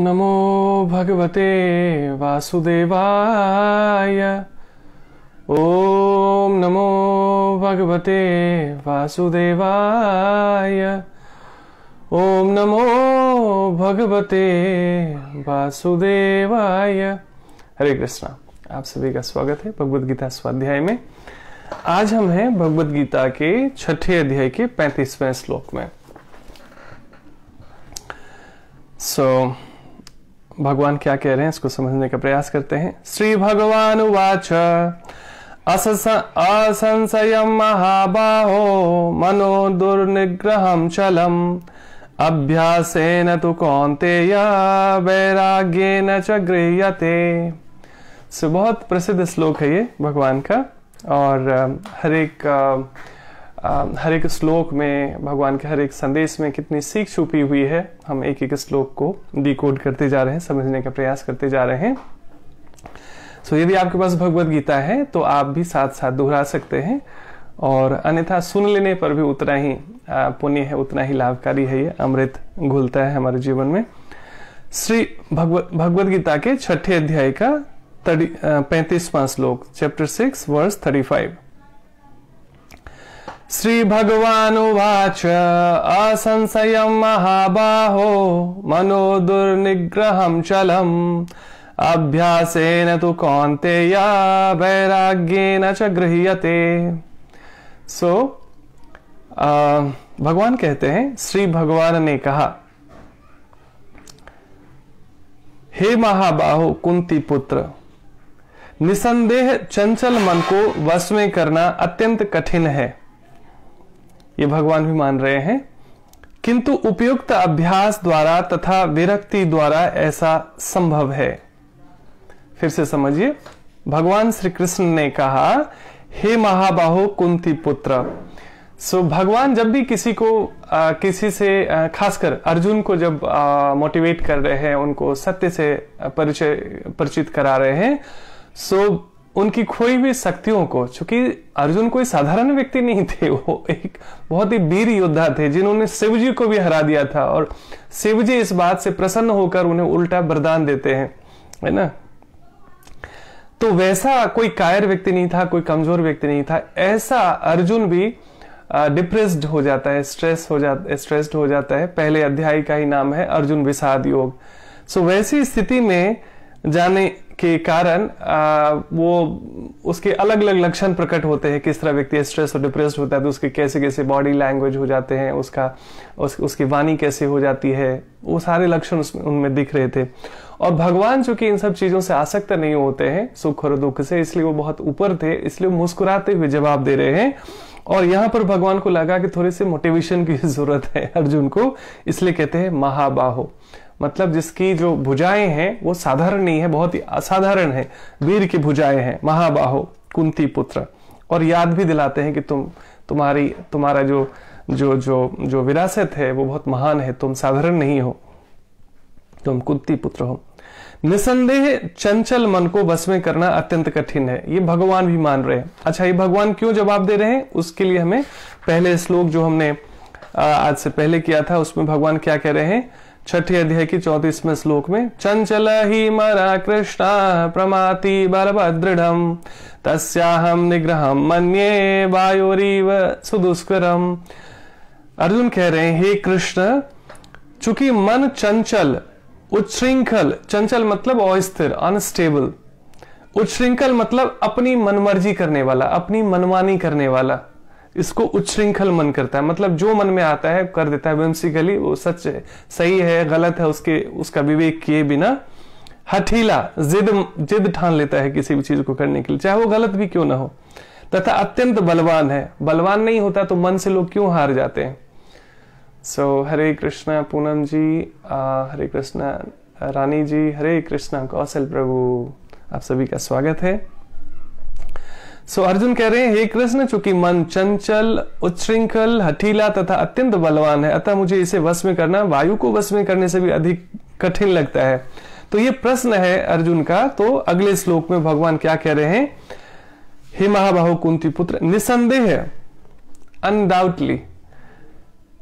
नमो भगवते वासुदेवाय। ओम नमो भगवते वासुदेवाय। ओम नमो भगवते वासुदेवाय। हरे कृष्णा। आप सभी का स्वागत है भगवद गीता स्वाध्याय में। आज हम हैं भगवद गीता के 6ठे अध्याय के 35वें श्लोक में। भगवान क्या कह रहे हैं इसको समझने का प्रयास करते हैं। श्री भगवान उवाच असंशयं महाबाहो मनो दुर्निग्रहं चलम अभ्यासेन तु कौन्तेय वैराग्येन च गृह्यते। बहुत प्रसिद्ध श्लोक है ये भगवान का, और हर एक श्लोक में भगवान के हर एक संदेश में कितनी सीख छुपी हुई है। हम एक एक श्लोक को डिकोड करते जा रहे हैं, समझने का प्रयास करते जा रहे हैं। यदि आपके पास भगवद गीता है तो आप भी साथ साथ दोहरा सकते हैं, और अन्यथा सुन लेने पर भी उतना ही पुण्य है, उतना ही लाभकारी है। ये अमृत घुलता है हमारे जीवन में। श्री भगवद गीता के 6ठे अध्याय का 35वां श्लोक, चैप्टर 6 वर्स 35। श्री भगवान उवाच असंशयं महाबाहो मनो दुर्निग्रहं चलम अभ्यासेन तु कौन्तेय वैराग्येन च गृह्यते। भगवान कहते हैं, श्री भगवान ने कहा, हे महाबाहो कुंती पुत्र, निसंदेह चंचल मन को वश में करना अत्यंत कठिन है। ये भगवान भी मान रहे हैं, किंतु उपयुक्त अभ्यास द्वारा तथा विरक्ति द्वारा ऐसा संभव है। फिर से समझिए, भगवान श्री कृष्ण ने कहा, हे महाबाहो कुंती पुत्र। भगवान जब भी किसी को किसी से खासकर अर्जुन को जब मोटिवेट कर रहे हैं, उनको सत्य से परिचित करा रहे हैं, उनकी खोई हुई शक्तियों को, चूंकि अर्जुन कोई साधारण व्यक्ति नहीं थे, वो एक बहुत ही वीर योद्धा थे जिन्होंने शिवजी को भी हरा दिया था, और शिवजी इस बात से प्रसन्न होकर उन्हें उल्टा वरदान देते हैं, है ना। तो वैसा कोई कायर व्यक्ति नहीं था, कोई कमजोर व्यक्ति नहीं था। ऐसा अर्जुन भी डिप्रेस्ड हो जाता है, स्ट्रेस्ड हो जाता है। पहले अध्याय का ही नाम है अर्जुन विषाद योग। वैसी स्थिति में जाने के कारण वो उसके अलग अलग लक्षण प्रकट होते हैं। किस तरह व्यक्ति स्ट्रेस और डिप्रेस्ड होता है तो उसके कैसे कैसे बॉडी लैंग्वेज हो जाते हैं, उसकी वाणी कैसे हो जाती है, वो सारे लक्षण उनमें दिख रहे थे। और भगवान चूंकि इन सब चीजों से आसक्त नहीं होते हैं, सुख और दुख से, इसलिए वो बहुत ऊपर थे, इसलिए वो मुस्कुराते हुए जवाब दे रहे हैं। और यहाँ पर भगवान को लगा कि थोड़ी सी मोटिवेशन की जरूरत है अर्जुन को, इसलिए कहते हैं महाबाहो, मतलब जिसकी जो भुजाएं हैं वो साधारण नहीं है, बहुत ही असाधारण है, वीर की भुजाएं हैं। महाबाहो कुंती पुत्र, और याद भी दिलाते हैं कि तुम्हारा जो विरासत है वो बहुत महान है, तुम साधारण नहीं हो, तुम कुंती पुत्र हो। निसंदेह चंचल मन को वश में करना अत्यंत कठिन है, ये भगवान भी मान रहे हैं। अच्छा, ये भगवान क्यों जवाब दे रहे हैं, उसके लिए हमें पहले श्लोक जो हमने आज से पहले किया था, उसमें भगवान क्या कह रहे हैं। 6ठे अध्याय की 34वें श्लोक में, चंचल ही मरा कृष्णा प्रमाति बलभद्रढ़ तस्याहम निग्रहम मन्ये वायोरीव सुदुष्करम। अर्जुन कह रहे हैं, हे कृष्ण, चूंकि मन चंचल, उच्छृंखल, चंचल मतलब अस्थिर, अनस्टेबल, उच्छृंखल मतलब अपनी मनमर्जी करने वाला, अपनी मनमानी करने वाला, इसको उच्छृंखल मन करता है। मतलब जो मन में आता है कर देता है व्हिम्सिकली, वो सच है, सही है, गलत है, उसका विवेक किए बिना हठीला, जिद ठान लेता है किसी भी चीज को करने के लिए, चाहे वो गलत भी क्यों ना हो, तथा अत्यंत बलवान है। बलवान नहीं होता तो मन से लोग क्यों हार जाते हैं। हरे कृष्णा पूनम जी, हरे कृष्णा रानी जी, हरे कृष्णा कौशल प्रभु, आप सभी का स्वागत है। अर्जुन कह रहे हैं, हे कृष्ण, चूंकि मन चंचल, उच्छृंखल, हठीला तथा अत्यंत बलवान है, अतः मुझे इसे वश में करना वायु को वश में करने से भी अधिक कठिन लगता है। तो ये प्रश्न है अर्जुन का। तो अगले श्लोक में भगवान क्या कह रहे हैं, हे महाबाहो कुंती पुत्र, निसंदेह, अनडाउटली,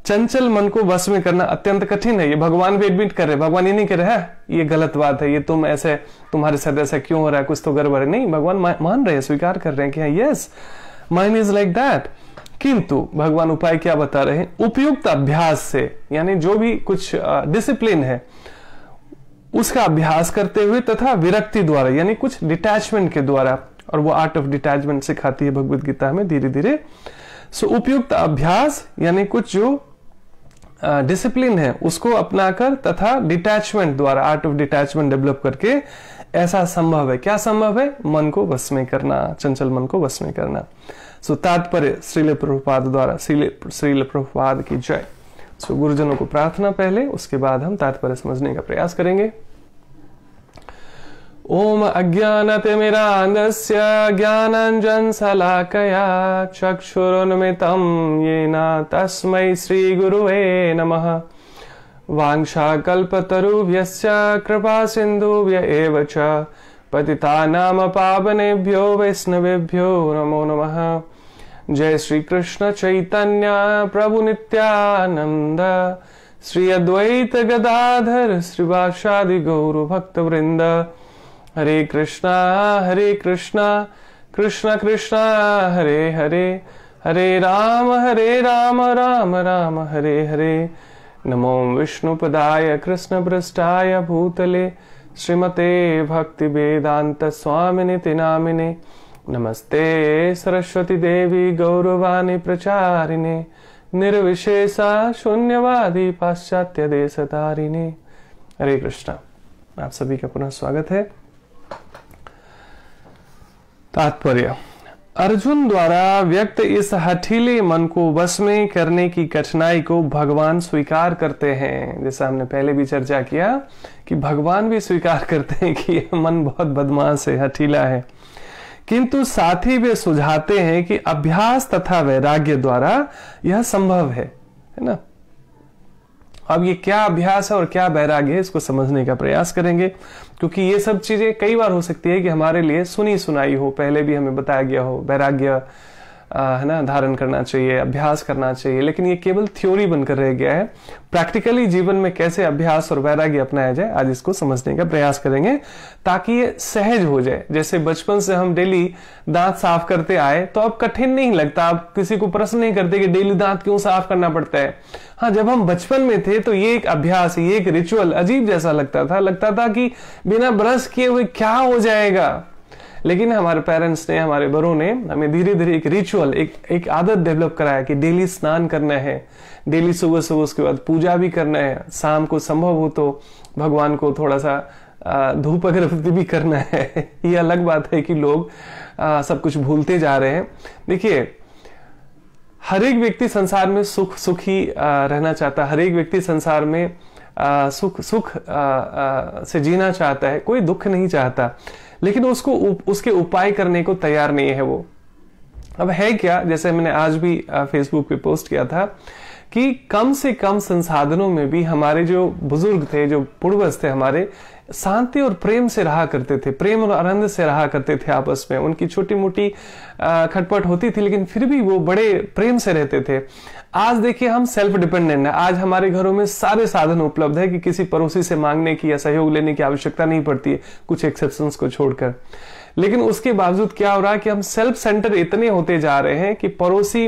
चंचल मन को वश में करना अत्यंत कठिन है। ये भगवान भी एडमिट कर रहे, भगवान ये नहीं कह रहे हैं ये गलत बात है, ये तुम ऐसे, तुम्हारे साथ ऐसा क्यों हो रहा है, कुछ तो गड़बड़ है। नहीं, भगवान मान रहे हैं, स्वीकार कर रहे हैं कि yes mind is like that. किंतु भगवान उपाय क्या बता रहे हैं, उपयुक्त अभ्यास से, यानी जो भी कुछ डिसिप्लिन है उसका अभ्यास करते हुए तथा विरक्ति द्वारा, यानी कुछ डिटैचमेंट के द्वारा, और वो आर्ट ऑफ डिटैचमेंट सिखाती है भगवद गीता में धीरे धीरे। सो उपयुक्त अभ्यास यानी कुछ जो डिसिप्लिन है उसको अपनाकर तथा डिटैचमेंट द्वारा, आर्ट ऑफ डिटैचमेंट डेवलप करके ऐसा संभव है। क्या संभव है, मन को वश में करना, चंचल मन को वश में करना। सो तात्पर्य श्रील प्रभुपाद द्वारा, श्रील प्रभुपाद की जय। सो गुरुजनों को प्रार्थना पहले, उसके बाद हम तात्पर्य समझने का प्रयास करेंगे। ओम अज्ञानतिमिरान्धस्य ज्ञानाञ्जनशलाकया चक्षुरुन्मिलितं येन तस्मै श्रीगुरुवे नमः। वाञ्छाकल्पतरुभ्यश्च कृपासिन्धुभ्य एव च पतितानां पावनेभ्यो वैष्णवेभ्यो नमो नमः। जय श्री कृष्ण चैतन्य प्रभु नित्यानंद, श्री अद्वैत गदाधर श्रीवासादि गौर भक्तवृंद। हरे कृष्णा कृष्ण कृष्णा हरे हरे, हरे राम राम राम हरे हरे। नमो विष्णुपदाय कृष्ण पृष्ठाय भूतले श्रीमते भक्ति वेदांत स्वामिनिति नामिने। नमस्ते सरस्वती देवी गौरवाणी प्रचारिणे, निर्विशेषा शून्यवादी पाश्चात्य देशतारिणे। हरे कृष्णा। आप सभी का पुनः स्वागत है। तात्पर्य, अर्जुन द्वारा व्यक्त इस हठीले मन को वश में करने की कठिनाई को भगवान स्वीकार करते हैं। जैसा हमने पहले भी चर्चा किया कि भगवान भी स्वीकार करते हैं कि यह मन बहुत बदमाश है, हठीला है, किंतु साथ ही वे सुझाते हैं कि अभ्यास तथा वैराग्य द्वारा यह संभव है ना। अब ये क्या अभ्यास है और क्या वैराग्य है, इसको समझने का प्रयास करेंगे, क्योंकि ये सब चीजें कई बार हो सकती है कि हमारे लिए सुनी सुनाई हो, पहले भी हमें बताया गया हो, वैराग्य है ना धारण करना चाहिए, अभ्यास करना चाहिए, लेकिन ये केवल थ्योरी बनकर रह गया है। प्रैक्टिकली जीवन में कैसे अभ्यास और वैराग्य अपनाया जाए, आज इसको समझने का प्रयास करेंगे ताकि ये सहज हो जाए। जैसे बचपन से हम डेली दांत साफ करते आए तो अब कठिन नहीं लगता, आप किसी को प्रश्न नहीं करते कि डेली दांत क्यों साफ करना पड़ता है। हाँ, जब हम बचपन में थे तो ये एक अभ्यास, ये एक रिचुअल अजीब जैसा लगता था कि बिना ब्रश किए हुए क्या हो जाएगा। लेकिन हमारे पेरेंट्स ने, हमारे बड़ों ने हमें धीरे धीरे एक रिचुअल, एक आदत डेवलप कराया कि डेली स्नान करना है, डेली सुबह सुबह उसके बाद पूजा भी करना है, शाम को संभव हो तो भगवान को थोड़ा सा धूप अगरबत्ती भी करना है। ये अलग बात है कि लोग सब कुछ भूलते जा रहे हैं। देखिए, हर एक व्यक्ति संसार में सुखी रहना चाहता है, हर एक व्यक्ति संसार में सुख से जीना चाहता है, कोई दुख नहीं चाहता, लेकिन उसके उपाय करने को तैयार नहीं है वो। अब है क्या, जैसे मैंने आज भी फेसबुक पे पोस्ट किया था कि कम से कम संसाधनों में भी हमारे जो बुजुर्ग थे, जो पूर्वज थे हमारे, शांति और प्रेम से रहा करते थे, प्रेम और आनंद से रहा करते थे आपस में। उनकी छोटी मोटी खटपट होती थी लेकिन फिर भी वो बड़े प्रेम से रहते थे। आज देखिए, हम सेल्फ डिपेंडेंट है, आज हमारे घरों में सारे साधन उपलब्ध है कि किसी पड़ोसी से मांगने की या सहयोग लेने की आवश्यकता नहीं पड़ती है, कुछ एक्सेप्शंस को छोड़कर। लेकिन उसके बावजूद क्या हो रहा है कि हम सेल्फ सेंटर इतने होते जा रहे हैं कि पड़ोसी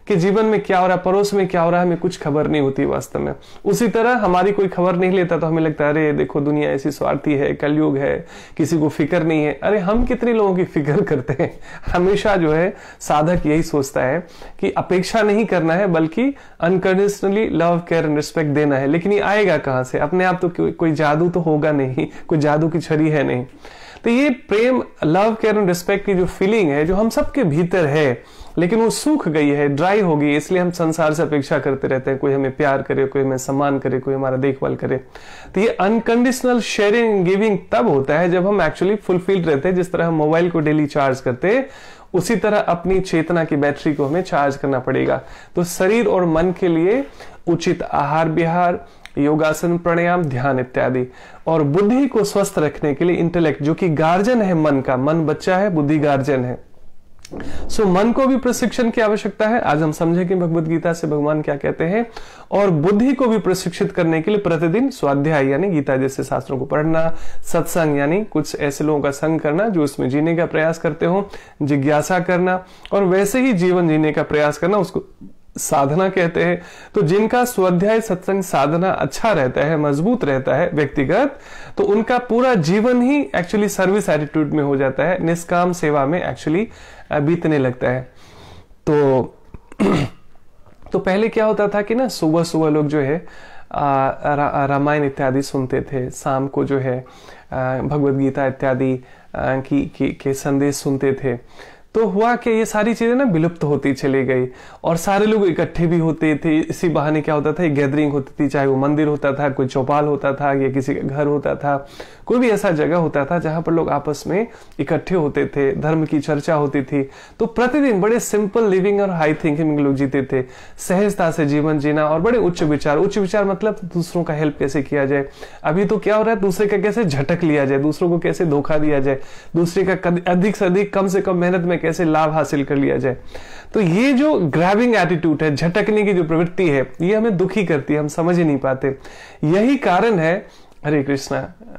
के जीवन में क्या हो रहा है, पड़ोस में क्या हो रहा है, हमें कुछ खबर नहीं होती वास्तव में। उसी तरह हमारी कोई खबर नहीं लेता तो हमें लगता है अरे देखो दुनिया ऐसी स्वार्थी है, कलयुग है, किसी को फिक्र नहीं है। अरे हम कितने लोगों की फिक्र करते हैं। हमेशा जो है साधक यही सोचता है कि अपेक्षा नहीं करना है बल्कि unconditionally love care and respect देना है। लेकिन ये आएगा कहां से, अपने आप तो कोई जादू तो होगा नहीं, कोई जादू की छड़ी है नहीं। तो ये प्रेम, लव केयर एंड रिस्पेक्ट की जो फीलिंग है, जो हम सबके भीतर है, लेकिन वो सूख गई है, ड्राई हो गई, इसलिए हम संसार से अपेक्षा करते रहते हैं कोई हमें प्यार करे, कोई हमें सम्मान करे, कोई हमारा देखभाल करे। तो ये अनकंडीशनल शेयरिंग गिविंग तब होता है जब हम एक्चुअली फुलफिल्ड रहते हैं। जिस तरह हम मोबाइल को डेली चार्ज करते हैं, उसी तरह अपनी चेतना की बैटरी को हमें चार्ज करना पड़ेगा। तो शरीर और मन के लिए उचित आहार विहार, योगासन, प्राणायाम, ध्यान इत्यादि, और बुद्धि को स्वस्थ रखने के लिए इंटेलेक्ट, जो कि गार्जियन है मन का, मन बच्चा है, बुद्धि गार्जियन है, मन को भी प्रशिक्षण की आवश्यकता है। आज हम समझेंगे भगवद गीता से भगवान क्या कहते हैं। और बुद्धि को भी प्रशिक्षित करने के लिए प्रतिदिन स्वाध्याय यानी गीता जैसे शास्त्रों को पढ़ना, सत्संग यानी कुछ ऐसे लोगों का संग करना जो इसमें जीने का प्रयास करते हो, जिज्ञासा करना और वैसे ही जीवन जीने का प्रयास करना, उसको साधना कहते हैं। तो जिनका स्वाध्याय सत्संग साधना अच्छा रहता है, मजबूत रहता है व्यक्तिगत, तो उनका पूरा जीवन ही एक्चुअली सर्विस एटीट्यूड में हो जाता है, निष्काम सेवा में एक्चुअली बीतने लगता है। तो पहले क्या होता था कि ना सुबह सुबह लोग जो है रामायण इत्यादि सुनते थे, शाम को जो है भगवद गीता इत्यादि के संदेश सुनते थे। तो हुआ कि ये सारी चीजें ना विलुप्त होती चली गई और सारे लोग इकट्ठे भी होते थे। इसी बहाने क्या होता था, गैदरिंग होती थी, चाहे वो मंदिर होता था, कोई चौपाल होता था या किसी का घर होता था, कोई भी ऐसा जगह होता था जहां पर लोग आपस में इकट्ठे होते थे, धर्म की चर्चा होती थी। तो प्रतिदिन बड़े सिंपल लिविंग और हाई थिंकिंग में लोग जीते थे, सहजता से जीवन जीना और बड़े उच्च विचार मतलब दूसरों का हेल्प कैसे किया जाए। अभी तो क्या हो रहा है, दूसरे का कैसे झटक लिया जाए, दूसरों को कैसे धोखा दिया जाए, दूसरे का अधिक से अधिक कम से कम मेहनत में कैसे लाभ हासिल कर लिया जाए। तो ये जो ग्रैबिंग एटीट्यूड है, झटकने की जो प्रवृत्ति है, ये हमें दुखी करती है, हम समझ ही नहीं पाते। यही कारण है, हरे कृष्णा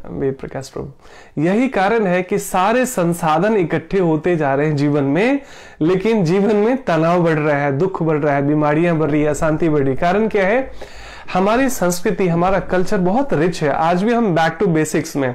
वेद प्रकाश प्रभु, यही कारण है कि सारे संसाधन इकट्ठे होते जा रहे हैं जीवन में, लेकिन जीवन में तनाव बढ़ रहा है, दुख बढ़ रहा है, बीमारियां बढ़ रही है, अशांति बढ़ रही है। कारण क्या है, हमारी संस्कृति, हमारा कल्चर बहुत रिच है। आज भी हम बैक टू बेसिक्स में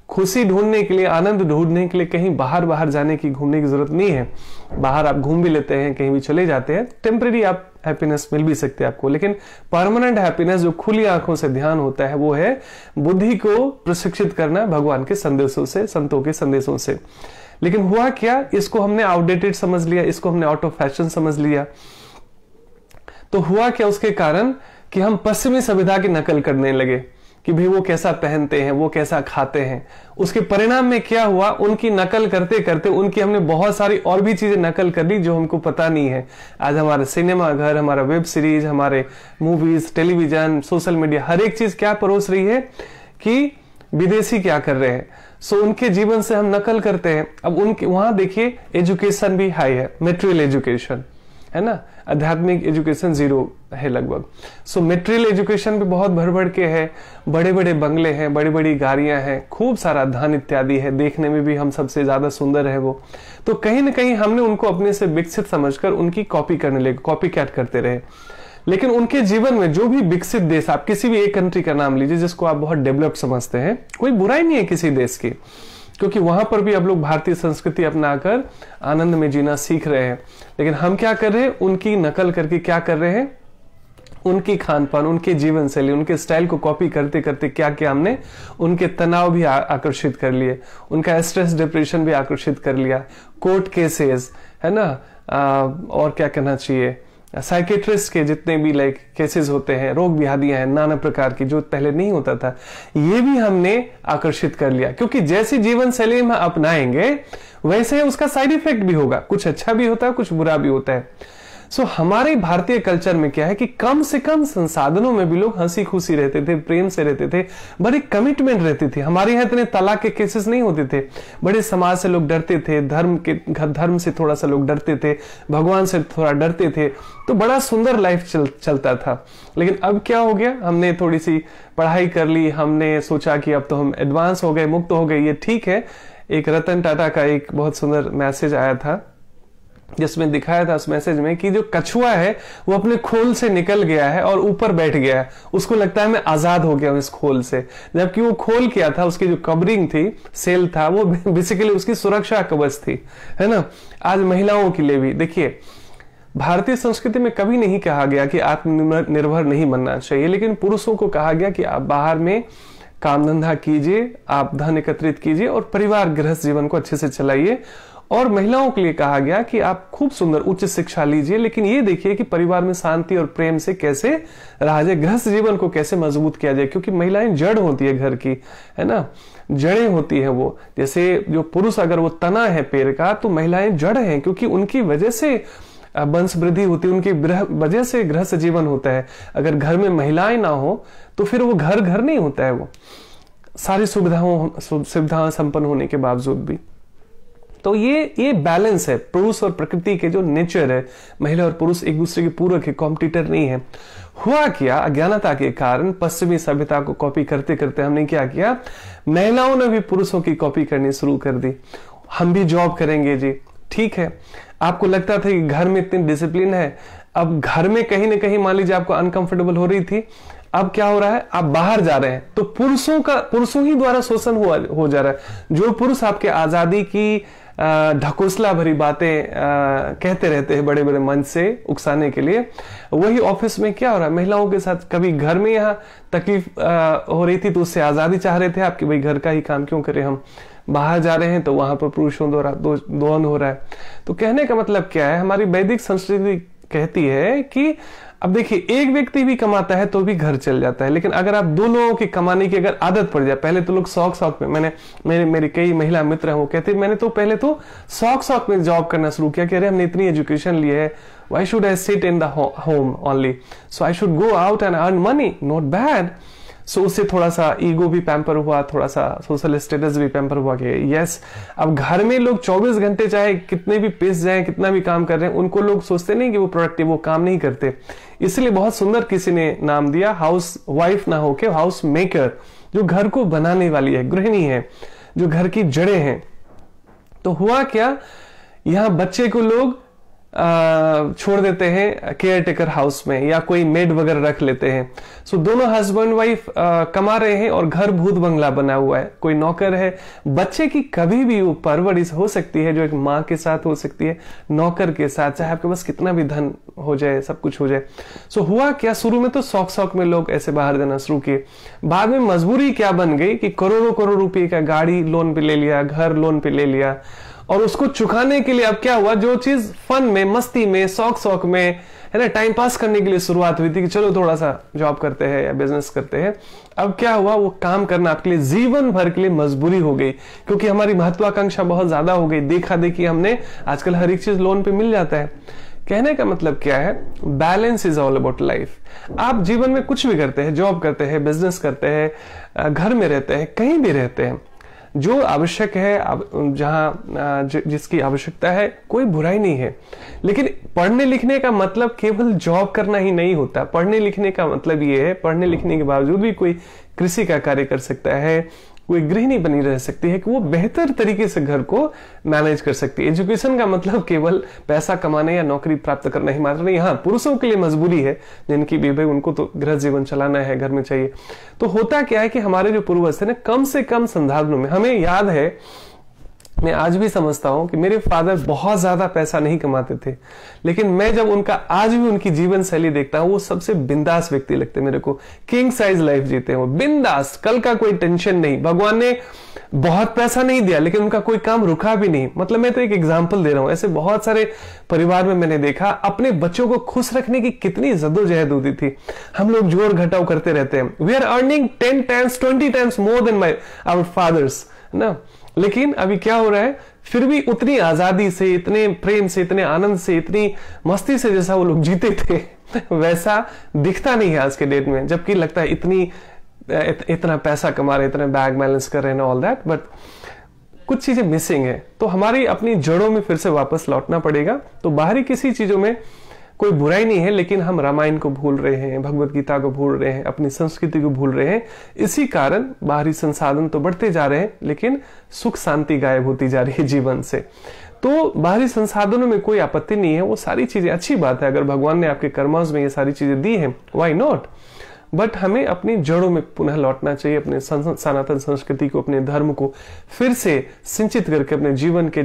खुशी ढूंढने के लिए, आनंद ढूंढने के लिए कहीं बाहर जाने की, घूमने की जरूरत नहीं है। बाहर आप घूम भी लेते हैं, कहीं भी चले जाते हैं, टेम्परेरी आप हैप्पीनेस मिल भी सकते हैं आपको, लेकिन परमानेंट हैप्पीनेस जो खुली आंखों से ध्यान होता है वो है बुद्धि को प्रशिक्षित करना भगवान के संदेशों से, संतों के संदेशों से। लेकिन हुआ क्या, इसको हमने आउटडेटेड समझ लिया, इसको हमने आउट ऑफ फैशन समझ लिया। तो हुआ क्या उसके कारण कि हम पश्चिमी सभ्यता की नकल करने लगे कि भाई वो कैसा पहनते हैं, वो कैसा खाते हैं। उसके परिणाम में क्या हुआ, उनकी नकल करते करते उनकी हमने बहुत सारी और भी चीजें नकल कर ली जो हमको पता नहीं है। आज हमारे सिनेमा घर, हमारा वेब सीरीज, हमारे मूवीज, टेलीविजन, सोशल मीडिया, हर एक चीज क्या परोस रही है कि विदेशी क्या कर रहे हैं, सो उनके जीवन से हम नकल करते हैं। अब उनके वहां देखिए एजुकेशन भी हाई है, मेटेरियल एजुकेशन है ना, आध्यात्मिक एजुकेशन जीरो है लगभग। सो मेटेरियल एजुकेशन भी बहुत भर के है, बड़े बड़े बंगले हैं, बड़ी बड़ी गाड़ियां हैं, खूब सारा धन इत्यादि है, देखने में भी हम सबसे ज्यादा सुंदर है वो। तो कहीं ना कहीं हमने उनको अपने से विकसित समझकर उनकी कॉपी करने लगे, कॉपी कैट करते रहे। लेकिन उनके जीवन में जो भी विकसित देश, आप किसी भी एक कंट्री का नाम लीजिए जिसको आप बहुत डेवलप्ड समझते हैं, कोई बुराई नहीं है किसी देश की, क्योंकि वहां पर भी अब लोग भारतीय संस्कृति अपनाकर आनंद में जीना सीख रहे हैं। लेकिन हम क्या कर रहे हैं, उनकी नकल करके क्या कर रहे हैं, उनकी खान पान, उनके जीवन शैली, उनके स्टाइल को कॉपी करते करते क्या क्या हमने उनके तनाव भी आकर्षित कर लिए, उनका स्ट्रेस डिप्रेशन भी आकर्षित कर लिया, कोर्ट केसेस है ना, और क्या कहना चाहिए, साइकेट्रिस्ट के जितने भी लाइक केसेस होते हैं, रोग व्याधियां हैं नाना प्रकार की, जो पहले नहीं होता था, ये भी हमने आकर्षित कर लिया। क्योंकि जैसी जीवन शैली हम अपनाएंगे वैसे उसका साइड इफेक्ट भी होगा, कुछ अच्छा भी होता है, कुछ बुरा भी होता है। सो हमारे भारतीय कल्चर में क्या है कि कम से कम संसाधनों में भी लोग हंसी खुशी रहते थे, प्रेम से रहते थे, बड़ी कमिटमेंट रहती थी। हमारे यहाँ इतने तलाक के केसेस नहीं होते थे, बड़े समाज से लोग डरते थे, धर्म से थोड़ा सा लोग डरते थे, भगवान से थोड़ा डरते थे, तो बड़ा सुंदर लाइफ चलता था। लेकिन अब क्या हो गया, हमने थोड़ी सी पढ़ाई कर ली, हमने सोचा कि अब तो हम एडवांस हो गए, मुक्त हो गए, ये ठीक है। एक रतन टाटा का एक बहुत सुंदर मैसेज आया था जिसमें दिखाया था उस मैसेज में कि जो कछुआ है वो अपने खोल से निकल गया है और ऊपर बैठ गया है, उसको लगता है मैं आजाद हो गया हूं इस खोल से, जबकि वो खोल क्या था, उसकी जो कवरिंग थी, सेल था, वो बेसिकली उसकी सुरक्षा कवच थी, है ना। आज महिलाओं के लिए भी देखिए, भारतीय संस्कृति में कभी नहीं कहा गया कि आत्मनिर्भर नहीं बनना चाहिए, लेकिन पुरुषों को कहा गया कि आप बाहर में काम धंधा कीजिए, आप धन एकत्रित कीजिए और परिवार गृहस्थ जीवन को अच्छे से चलाइए। और महिलाओं के लिए कहा गया कि आप खूब सुंदर उच्च शिक्षा लीजिए, लेकिन ये देखिए कि परिवार में शांति और प्रेम से कैसे रहा जाए, गृहस्थ जीवन को कैसे मजबूत किया जाए, क्योंकि महिलाएं जड़ होती है घर की, है ना, जड़ें होती है वो। जैसे जो पुरुष अगर वो तना है पेड़ का, तो महिलाएं जड़ हैं, क्योंकि उनकी वजह से वंश वृद्धि होती है, उनकी वजह से गृहस्थ जीवन होता है। अगर घर में महिलाएं ना हो तो फिर वो घर नहीं होता है, वो सारी सुविधाएं संपन्न होने के बावजूद भी। तो ये बैलेंस है पुरुष और प्रकृति के, जो नेचर है, महिला और पुरुष एक दूसरे के पूरक है, कॉम्पिटिटर नहीं है। हुआ क्या, अज्ञानता के कारण पश्चिमी सभ्यता को कॉपी करते करते हमने क्या किया, महिलाओं ने भी पुरुषों की कॉपी करनी शुरू कर दी। हम भी जॉब करेंगे जी, ठीक है। आपको लगता था कि घर में इतनी डिसिप्लिन है, अब घर में कहीं ना कहीं मान लीजिए आपको अनकंफर्टेबल हो रही थी, अब क्या हो रहा है, आप बाहर जा रहे हैं तो पुरुषों ही द्वारा शोषण हो जा रहा है। जो पुरुष आपके आजादी की ढकोसला भरी बातें कहते रहते हैं बड़े बड़े मंच से उकसाने के लिए, वही ऑफिस में क्या हो रहा है, महिलाओं के साथ। कभी घर में यहाँ तकलीफ हो रही थी तो उससे आजादी चाह रहे थे आपकी, भाई घर का ही काम क्यों करें हम, बाहर जा रहे हैं तो वहां पर पुरुषों द्वारा दोहन हो रहा है। तो कहने का मतलब क्या है, हमारी वैदिक संस्कृति कहती है कि अब देखिए, एक व्यक्ति भी कमाता है तो भी घर चल जाता है, लेकिन अगर आप दो लोगों की कमाने की अगर आदत पड़ जाए, पहले तो लोग शौक में, मेरे कई महिला मित्र हैं वो कहते मैंने तो पहले तो शौक में जॉब करना शुरू किया कि अरे हमने इतनी एजुकेशन ली है, why should I sit in the home only, so I should go out and earn money, not bad. So उससे थोड़ा सा ईगो भी पैम्पर हुआ, थोड़ा सा सोशल स्टेटस भी पैम्पर हुआ कि यस, अब घर में लोग 24 घंटे चाहे कितने भी पिस जाए, कितना भी काम कर रहे हैं, उनको लोग सोचते नहीं कि वो प्रोडक्टिव, वो काम नहीं करते। इसलिए बहुत सुंदर किसी ने नाम दिया हाउस वाइफ ना होके हाउस मेकर, जो घर को बनाने वाली है, गृहिणी है, जो घर की जड़ें हैं। तो हुआ क्या, यहां बच्चे को लोग छोड़ देते हैं केयर टेकर हाउस में, या कोई मेड वगैरह रख लेते हैं। सो दोनों हस्बैंड वाइफ कमा रहे हैं और घर भूत बंगला बना हुआ है, कोई नौकर है। बच्चे की कभी भी वो परवरिश हो सकती है जो एक माँ के साथ हो सकती है, नौकर के साथ, चाहे आपके पास कितना भी धन हो जाए, सब कुछ हो जाए। सो हुआ क्या, शुरू में तो शौक में लोग ऐसे बाहर जाना शुरू किए, बाद में मजबूरी क्या बन गई कि करोड़ों रुपए का गाड़ी लोन पे ले लिया, घर लोन पे ले लिया, और उसको चुकाने के लिए अब क्या हुआ, जो चीज फन में, मस्ती में, शौक में, है ना, टाइम पास करने के लिए शुरुआत हुई थी कि चलो थोड़ा सा जॉब करते हैं या बिजनेस करते हैं, अब क्या हुआ, वो काम करना आपके लिए जीवन भर के लिए मजबूरी हो गई, क्योंकि हमारी महत्वाकांक्षा बहुत ज्यादा हो गई। देखा देखी हमने, आजकल हर एक चीज लोन पे मिल जाता है। कहने का मतलब क्या है, balance is all about life. आप जीवन में कुछ भी करते हैं, जॉब करते हैं, बिजनेस करते हैं, घर में रहते हैं, कहीं भी रहते हैं, जो आवश्यक है, जहां जिसकी आवश्यकता है, कोई बुराई नहीं है। लेकिन पढ़ने लिखने का मतलब केवल जॉब करना ही नहीं होता। पढ़ने लिखने का मतलब ये है, पढ़ने लिखने के बावजूद भी कोई कृषि का कार्य कर सकता है, कोई गृहिणी बनी रह सकती है, कि वो बेहतर तरीके से घर को मैनेज कर सकती है। एजुकेशन का मतलब केवल पैसा कमाने या नौकरी प्राप्त करना ही मात्र नहीं। हाँ, पुरुषों के लिए मजबूरी है, जिनकी भी उनको तो गृह जीवन चलाना है, घर में चाहिए। तो होता क्या है कि हमारे जो पूर्वज थे ना, कम से कम संसाधनों में, हमें याद है, मैं आज भी समझता हूं कि मेरे फादर बहुत ज्यादा पैसा नहीं कमाते थे, लेकिन मैं जब आज भी उनकी जीवन शैली देखता हूं, वो सबसे बिंदास व्यक्ति लगते मेरे को। किंग साइज लाइफ जीते हैं वो, बिंदास, कल का कोई टेंशन नहीं। भगवान ने बहुत पैसा नहीं दिया, लेकिन उनका कोई काम रुका भी नहीं। मतलब मैं तो एक एग्जाम्पल दे रहा हूं, ऐसे बहुत सारे परिवार में मैंने देखा, अपने बच्चों को खुश रखने की कितनी जद्दोजहद होती थी। हम लोग जोड़ घटाव करते रहते हैं, we are earning 10 times 20 times more than our fathers ना, लेकिन अभी क्या हो रहा है, फिर भी उतनी आजादी से, इतने प्रेम से, इतने आनंद से, इतनी मस्ती से जैसा वो लोग जीते थे, वैसा दिखता नहीं है आज के डेट में। जबकि लगता है इतना पैसा कमा रहे, इतना बैग बैलेंस कर रहे हैं, ऑल दैट, बट कुछ चीजें मिसिंग है। तो हमारी अपनी जड़ों में फिर से वापस लौटना पड़ेगा। तो बाहरी किसी चीजों में कोई बुराई नहीं है, लेकिन हम रामायण को भूल रहे हैं, भगवत गीता को भूल रहे हैं, अपनी संस्कृति को भूल रहे हैं। इसी कारण बाहरी संसाधन तो बढ़ते जा रहे हैं, लेकिन सुख शांति गायब होती जा रही है जीवन से। तो बाहरी संसाधनों में कोई आपत्ति नहीं है, वो सारी चीजें अच्छी बात है। अगर भगवान ने आपके कर्मों में ये सारी चीजें दी हैं, व्हाई नॉट, बट हमें अपनी जड़ों में पुनः लौटना चाहिए, अपने सनातन संस्कृति को, अपने धर्म को फिर से सिंचित करके अपने जीवन के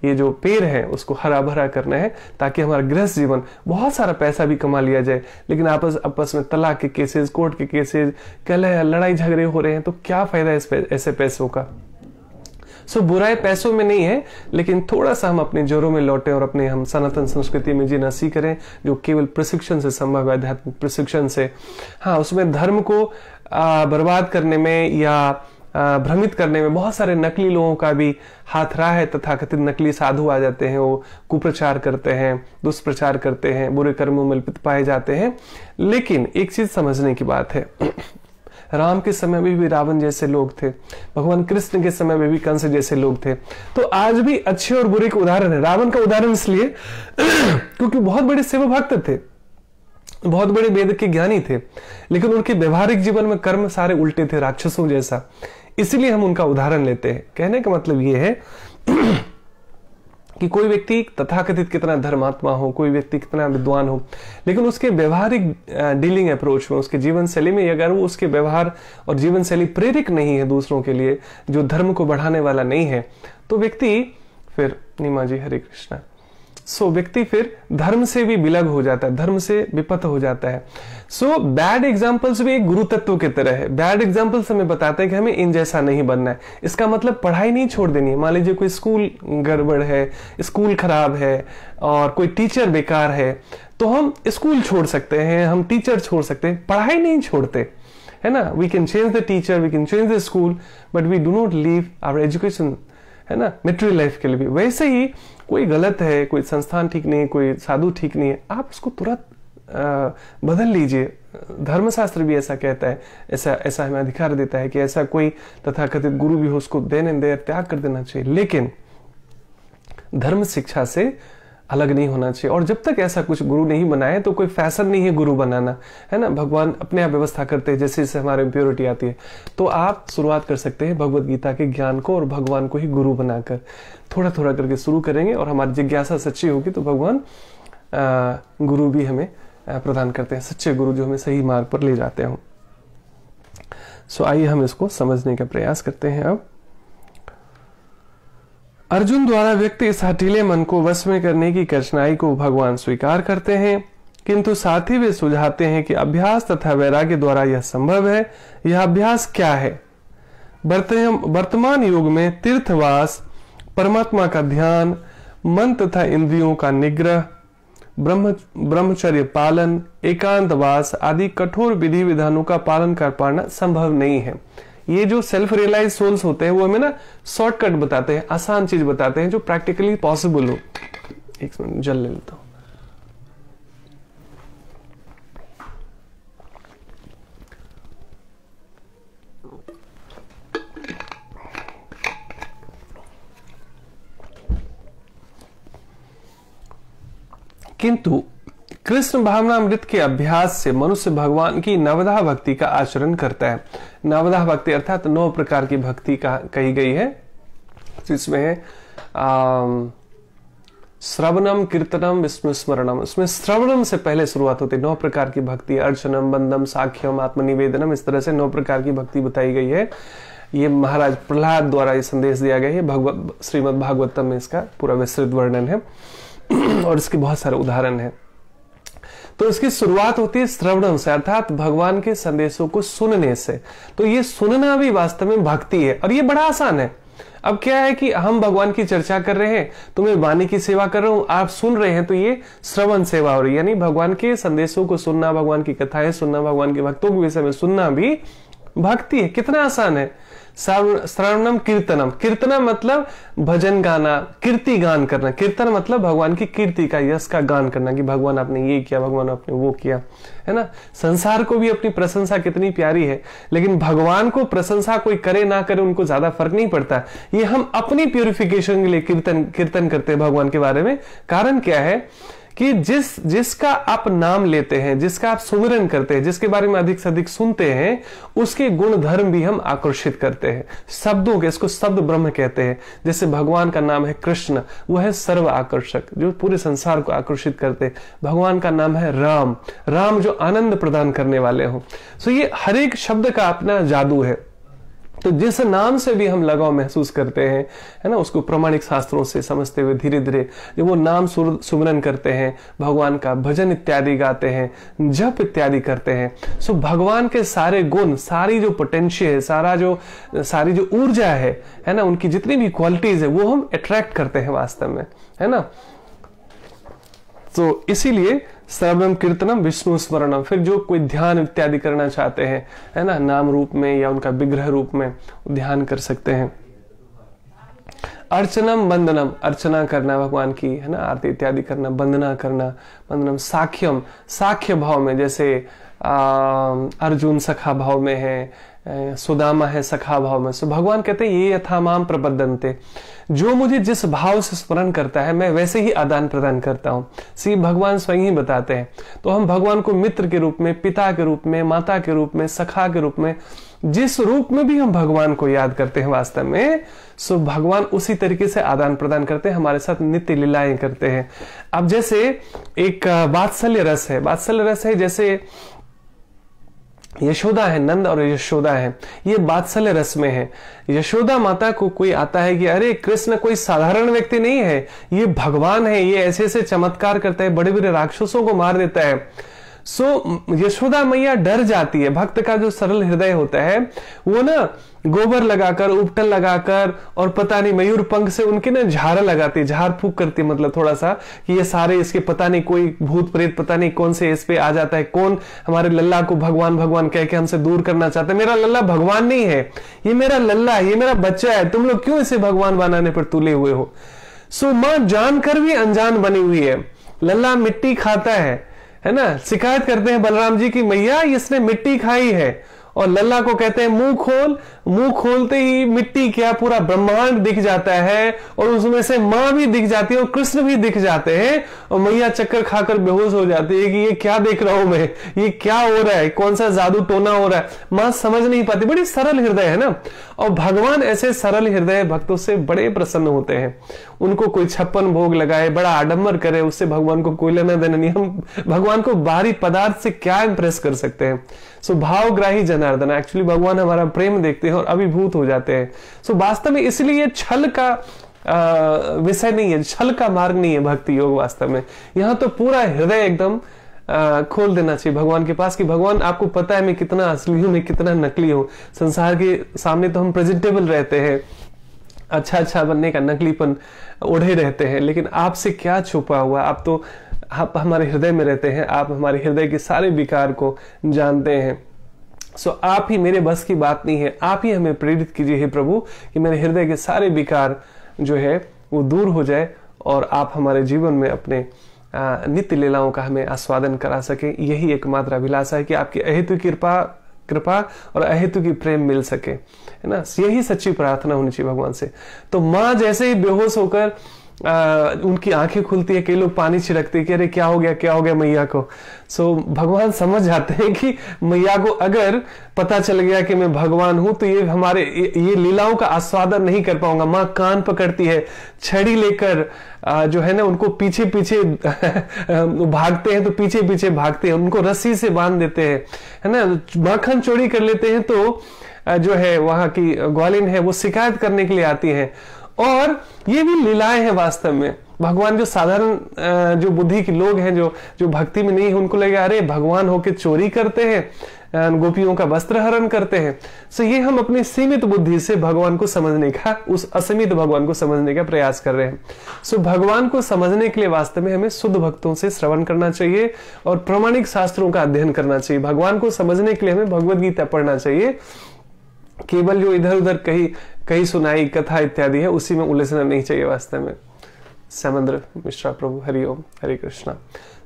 ये जो पेड़ है उसको हरा भरा करना है, ताकि हमारा गृहस्थ जीवन, बहुत सारा पैसा भी कमा लिया जाए, लेकिन आपस में तलाक के केसेस, कोर्ट के केसेस, कलह, लड़ाई झगड़े हो रहे हैं, तो क्या फायदा ऐसे पैसों का। सो बुराई पैसों में नहीं है, लेकिन थोड़ा सा हम अपने जड़ों में लौटे और अपने हम सनातन संस्कृति में जीना सीखें, जो केवल प्रशिक्षण से संभव है, आध्यात्मिक प्रशिक्षण से। हाँ, उसमें धर्म को बर्बाद करने में या भ्रमित करने में बहुत सारे नकली लोगों का भी हाथ रहा है। तथाकथित नकली साधु आ जाते हैं, वो कुप्रचार करते हैं, दुष्प्रचार करते हैं, बुरे कर्मों में लिप्त पाए जाते हैं। लेकिन एक चीज समझने की बात है, राम के समय में भी रावण जैसे लोग थे, भगवान कृष्ण के समय में भी कंस जैसे लोग थे। तो आज भी अच्छे और बुरे के उदाहरण है। रावण का उदाहरण इसलिए क्योंकि बहुत बड़े शिव भक्त थे, बहुत बड़े वेद के ज्ञानी थे, लेकिन उनके व्यवहारिक जीवन में कर्म सारे उल्टे थे, राक्षसों जैसा। इसीलिए हम उनका उदाहरण लेते हैं। कहने का मतलब यह है कि कोई व्यक्ति तथाकथित कितना धर्मात्मा हो, कोई व्यक्ति कितना विद्वान हो, लेकिन उसके व्यवहारिक डीलिंग अप्रोच में, उसके जीवन शैली में, अगर वो उसके व्यवहार और जीवन शैली प्रेरक नहीं है दूसरों के लिए, जो धर्म को बढ़ाने वाला नहीं है, तो व्यक्ति फिर, नीमा जी हरे कृष्णा, व्यक्ति फिर धर्म से भी विलग हो जाता है, धर्म से विपत हो जाता है। बैड एग्जाम्पल्स भी एक गुरु तत्व की तरह है। बैड एग्जाम्पल्स हमें बताते हैं कि हमें इन जैसा नहीं बनना है। इसका मतलब पढ़ाई नहीं छोड़ देनी है। मान लीजिए कोई स्कूल गड़बड़ है, स्कूल खराब है और कोई टीचर बेकार है, तो हम स्कूल छोड़ सकते हैं, हम टीचर छोड़ सकते हैं, पढ़ाई नहीं छोड़ते, है ना। We can change the teacher, we can change the school, but we do not leave our education, है ना, मेटेरियल लाइफ के लिए भी। वैसे ही कोई गलत है, कोई संस्थान ठीक नहीं है, कोई साधु ठीक नहीं है, आप उसको तुरंत बदल लीजिए। धर्मशास्त्र भी ऐसा कहता है, ऐसा हमें अधिकार देता है कि ऐसा कोई तथाकथित गुरु भी हो, उसको देन एंड देयर त्याग कर देना चाहिए, लेकिन धर्म शिक्षा से अलग नहीं होना चाहिए। और जब तक ऐसा कुछ गुरु नहीं बनाए तो कोई फैशन नहीं है गुरु बनाना, है ना। भगवान अपने आप व्यवस्था करते हैं, जैसे जैसे हमारे प्योरिटी आती है। तो आप शुरुआत कर सकते हैं भगवत गीता के ज्ञान को और भगवान को ही गुरु बनाकर, थोड़ा थोड़ा करके शुरू करेंगे और हमारी जिज्ञासा सच्ची होगी तो भगवान गुरु भी हमें प्रदान करते हैं, सच्चे गुरु जो हमें सही मार्ग पर ले जाते हो। आइए हम इसको समझने का प्रयास करते हैं। अब अर्जुन द्वारा व्यक्त इस हठीले मन को वश में करने की कठिनाई को भगवान स्वीकार करते हैं, किंतु साथ ही वे सुझाते हैं कि अभ्यास तथा वैराग्य द्वारा यह संभव है। यह अभ्यास क्या है? वर्तमान युग में तीर्थवास, परमात्मा का ध्यान, मन तथा इंद्रियों का निग्रह, ब्रह्मचर्य पालन, एकांतवास आदि कठोर विधि विधानों का पालन कर पाना संभव नहीं है। ये जो सेल्फ रियलाइज सोल्स होते हैं वो हमें ना शॉर्टकट बताते हैं, आसान चीज बताते हैं जो प्रैक्टिकली पॉसिबल हो। एक मिनट जल ले लेता हूं। किंतु कृष्ण भावनामृत के अभ्यास से मनुष्य भगवान की नवधा भक्ति का आचरण करता है। नवधा भक्ति अर्थात 9 प्रकार की भक्ति कही गई है, जिसमें है श्रवणम, कीर्तनम, विष्णु स्मरणम। इसमें श्रवणम से पहले शुरुआत होती है। 9 प्रकार की भक्ति, अर्चनम, बंदम, साख्यम, आत्मनिवेदनम, इस तरह से 9 प्रकार की भक्ति बताई गई है। ये महाराज प्रहलाद द्वारा ये संदेश दिया गया है। श्रीमद् भागवतम में इसका पूरा विस्तृत वर्णन है और इसके बहुत सारे उदाहरण हैं। तो इसकी शुरुआत होती है श्रवणम से, अर्थात भगवान के संदेशों को सुनने से। तो ये सुनना भी वास्तव में भक्ति है और ये बड़ा आसान है। अब क्या है कि हम भगवान की चर्चा कर रहे हैं, तो मैं वाणी की सेवा कर रहा हूं, आप सुन रहे हैं, तो ये श्रवण सेवा हो रही है। यानी भगवान के संदेशों को सुनना, भगवान की कथाएं सुनना, भगवान के भक्तों के विषय में सुनना भी भक्ति है। कितना आसान है। श्रवणम कीर्तनम, कीर्तनम मतलब भजन गाना, कीर्ति गान करना। कीर्तन मतलब भगवान की कीर्ति का, यश का गान करना कि भगवान आपने ये किया, भगवान आपने वो किया, है ना। संसार को भी अपनी प्रशंसा कितनी प्यारी है, लेकिन भगवान को प्रशंसा कोई करे ना करे उनको ज्यादा फर्क नहीं पड़ता। ये हम अपनी प्यूरिफिकेशन के लिए कीर्तन करते हैं भगवान के बारे में। कारण क्या है कि जिसका आप नाम लेते हैं, जिसका आप सुमिरन करते हैं, जिसके बारे में अधिक से अधिक सुनते हैं, उसके गुण धर्म भी हम आकर्षित करते हैं। शब्दों के, इसको शब्द ब्रह्म कहते हैं। जैसे भगवान का नाम है कृष्ण, वो है सर्व आकर्षक, जो पूरे संसार को आकर्षित करते हैं। भगवान का नाम है राम, राम जो आनंद प्रदान करने वाले हो। सो ये हर एक शब्द का अपना जादू है। तो जिस नाम से भी हम लगाव महसूस करते हैं, है ना, उसको प्रामाणिक शास्त्रों से समझते हुए धीरे धीरे जब वो नाम सुमिरन करते हैं, भगवान का भजन इत्यादि गाते हैं, जप इत्यादि करते हैं, सो भगवान के सारे गुण, सारी जो पोटेंशियल है, सारी जो ऊर्जा है ना, उनकी जितनी भी क्वालिटीज है वो हम अट्रैक्ट करते हैं वास्तव में, है ना। तो इसीलिए श्रवणम, कीर्तनम, विष्णु स्मरणम। फिर जो कोई ध्यान इत्यादि करना चाहते हैं, है ना, नाम रूप में या उनका विग्रह रूप में ध्यान कर सकते हैं। अर्चनम, वंदनम, अर्चना करना भगवान की, है ना, आरती इत्यादि करना, वंदना करना, वंदनम। साख्यम, साख्य भाव में, जैसे अर्जुन सखा भाव में है, सुदामा है सखा भाव में। सो भगवान कहते हैं ये यथामाम प्रबद्धन्ते, जो मुझे जिस भाव से स्मरण करता है मैं वैसे ही आदान प्रदान करता हूँ। सी भगवान स्वयं ही बताते हैं। तो हम भगवान को मित्र के रूप में, पिता के रूप में, माता के रूप में, सखा के रूप में, जिस रूप में भी हम भगवान को याद करते हैं वास्तव में, सो भगवान उसी तरीके से आदान प्रदान करते हैं, हमारे साथ नित्य लीलाएं करते हैं। अब जैसे एक वात्सल्य रस है, वात्सल्य रस है जैसे यशोदा है, नंद और यशोदा है, ये वात्सल्य रस में है। यशोदा माता को कोई आता है कि अरे कृष्ण कोई साधारण व्यक्ति नहीं है, ये भगवान है, ये ऐसे ऐसे चमत्कार करता है, बड़े बड़े राक्षसों को मार देता है। सो यशोदा मैया डर जाती है। भक्त का जो सरल हृदय होता है वो ना गोबर लगाकर, उपटन लगाकर और पता नहीं मयूर पंख से उनके ना झाड़ा लगाती है, झाड़ फूक करती है, मतलब थोड़ा सा कि ये सारे इसके पता नहीं कोई भूत प्रेत पता नहीं कौन से इस पे आ जाता है, कौन हमारे लल्ला को भगवान भगवान कह के हमसे दूर करना चाहता है। मेरा लल्ला भगवान नहीं है, ये मेरा लल्ला है, ये मेरा बच्चा है, तुम लोग क्यों इसे भगवान बनाने पर तुले हुए हो। सो मां जानकर भी अनजान बनी हुई है। लल्ला मिट्टी खाता है ना। शिकायत करते हैं बलराम जी की मैया इसने मिट्टी खाई है, और लल्ला को कहते हैं मुंह खोल। मुंह खोलते ही मिट्टी क्या पूरा ब्रह्मांड दिख जाता है, और उसमें से मां भी दिख जाती है और कृष्ण भी दिख जाते हैं, और मैया चक्कर खाकर बेहोश हो जाती है कि ये क्या देख रहा हूं मैं, ये क्या हो रहा है, कौन सा जादू टोना हो रहा है। मां समझ नहीं पाती, बड़ी सरल हृदय है ना। और भगवान ऐसे सरल हृदय भक्तों से बड़े प्रसन्न होते हैं। उनको कोई 56 भोग लगाए, बड़ा आडंबर करे, उससे भगवान को कोई लेना देना नहीं। हम भगवान को बाहरी पदार्थ से क्या इंप्रेस कर सकते हैं। सो भावग्राही जनार्दन, एक्चुअली भगवान हमारा प्रेम देखते हैं और अभिभूत हो जाते हैं। सो वास्तव में इसलिए छल का विषय नहीं है, छल का मार्ग नहीं है भक्ति योग। वास्तव में यहाँ तो पूरा हृदय एकदम खोल देना चाहिए भगवान के पास कि भगवान आपको पता है मैं कितना असली हूं, मैं कितना नकली हूं। संसार के सामने तो हम प्रेजेंटेबल रहते हैं, अच्छा अच्छा बनने का नकलीपन ओढ़े रहते हैं, लेकिन आपसे क्या छुपा हुआ। आप हमारे हृदय में रहते हैं, आप हमारे हृदय के सारे विकार को जानते हैं। सो आप ही मेरे बस की बात नहीं है, आप ही हमें प्रेरित कीजिए हे प्रभु कि मेरे हृदय के सारे विकार जो है वो दूर हो जाए, और आप हमारे जीवन में अपने नित्य लीलाओं का हमें आस्वादन करा सके। यही एकमात्र अभिलाषा है कि आपकी अहेतु कृपा और अहेतु की प्रेम मिल सके, है ना। यही सच्ची प्रार्थना होनी चाहिए भगवान से। तो माँ जैसे ही बेहोश होकर उनकी आंखें खुलती है, कई लोग पानी छिड़कते हैं कि अरे क्या हो गया मैया को। सो भगवान समझ जाते हैं कि मैया को अगर पता चल गया कि मैं भगवान हूं तो ये लीलाओं का आस्वादन नहीं कर पाऊंगा। माँ कान पकड़ती है, छड़ी लेकर जो है ना उनको पीछे पीछे भागते हैं, तो पीछे पीछे भागते हैं, उनको रस्सी से बांध देते हैं, है ना। माखन चोरी कर लेते हैं तो जो है वहां की ग्वालिन है वो शिकायत करने के लिए आती है। और ये भी लीलाएं हैं वास्तव में। भगवान जो साधारण जो बुद्धि के लोग हैं, जो भक्ति में नहीं है, उनको लगेगा अरे भगवान होके चोरी करते हैं, गोपियों का वस्त्र हरण करते हैं। सो ये हम अपनी सीमित बुद्धि से भगवान को समझने का, उस असीमित भगवान को समझने का प्रयास कर रहे हैं। सो भगवान को समझने के लिए वास्तव में हमें शुद्ध भक्तों से श्रवण करना चाहिए और प्रामाणिक शास्त्रों का अध्ययन करना चाहिए। भगवान को समझने के लिए हमें भगवद गीता पढ़ना चाहिए। केवल जो इधर उधर कहीं सुनाई कथा इत्यादि है उसी में उलझना नहीं चाहिए वास्तव में। समंद्र मिश्रा प्रभु, हरिओम, हरे कृष्णा।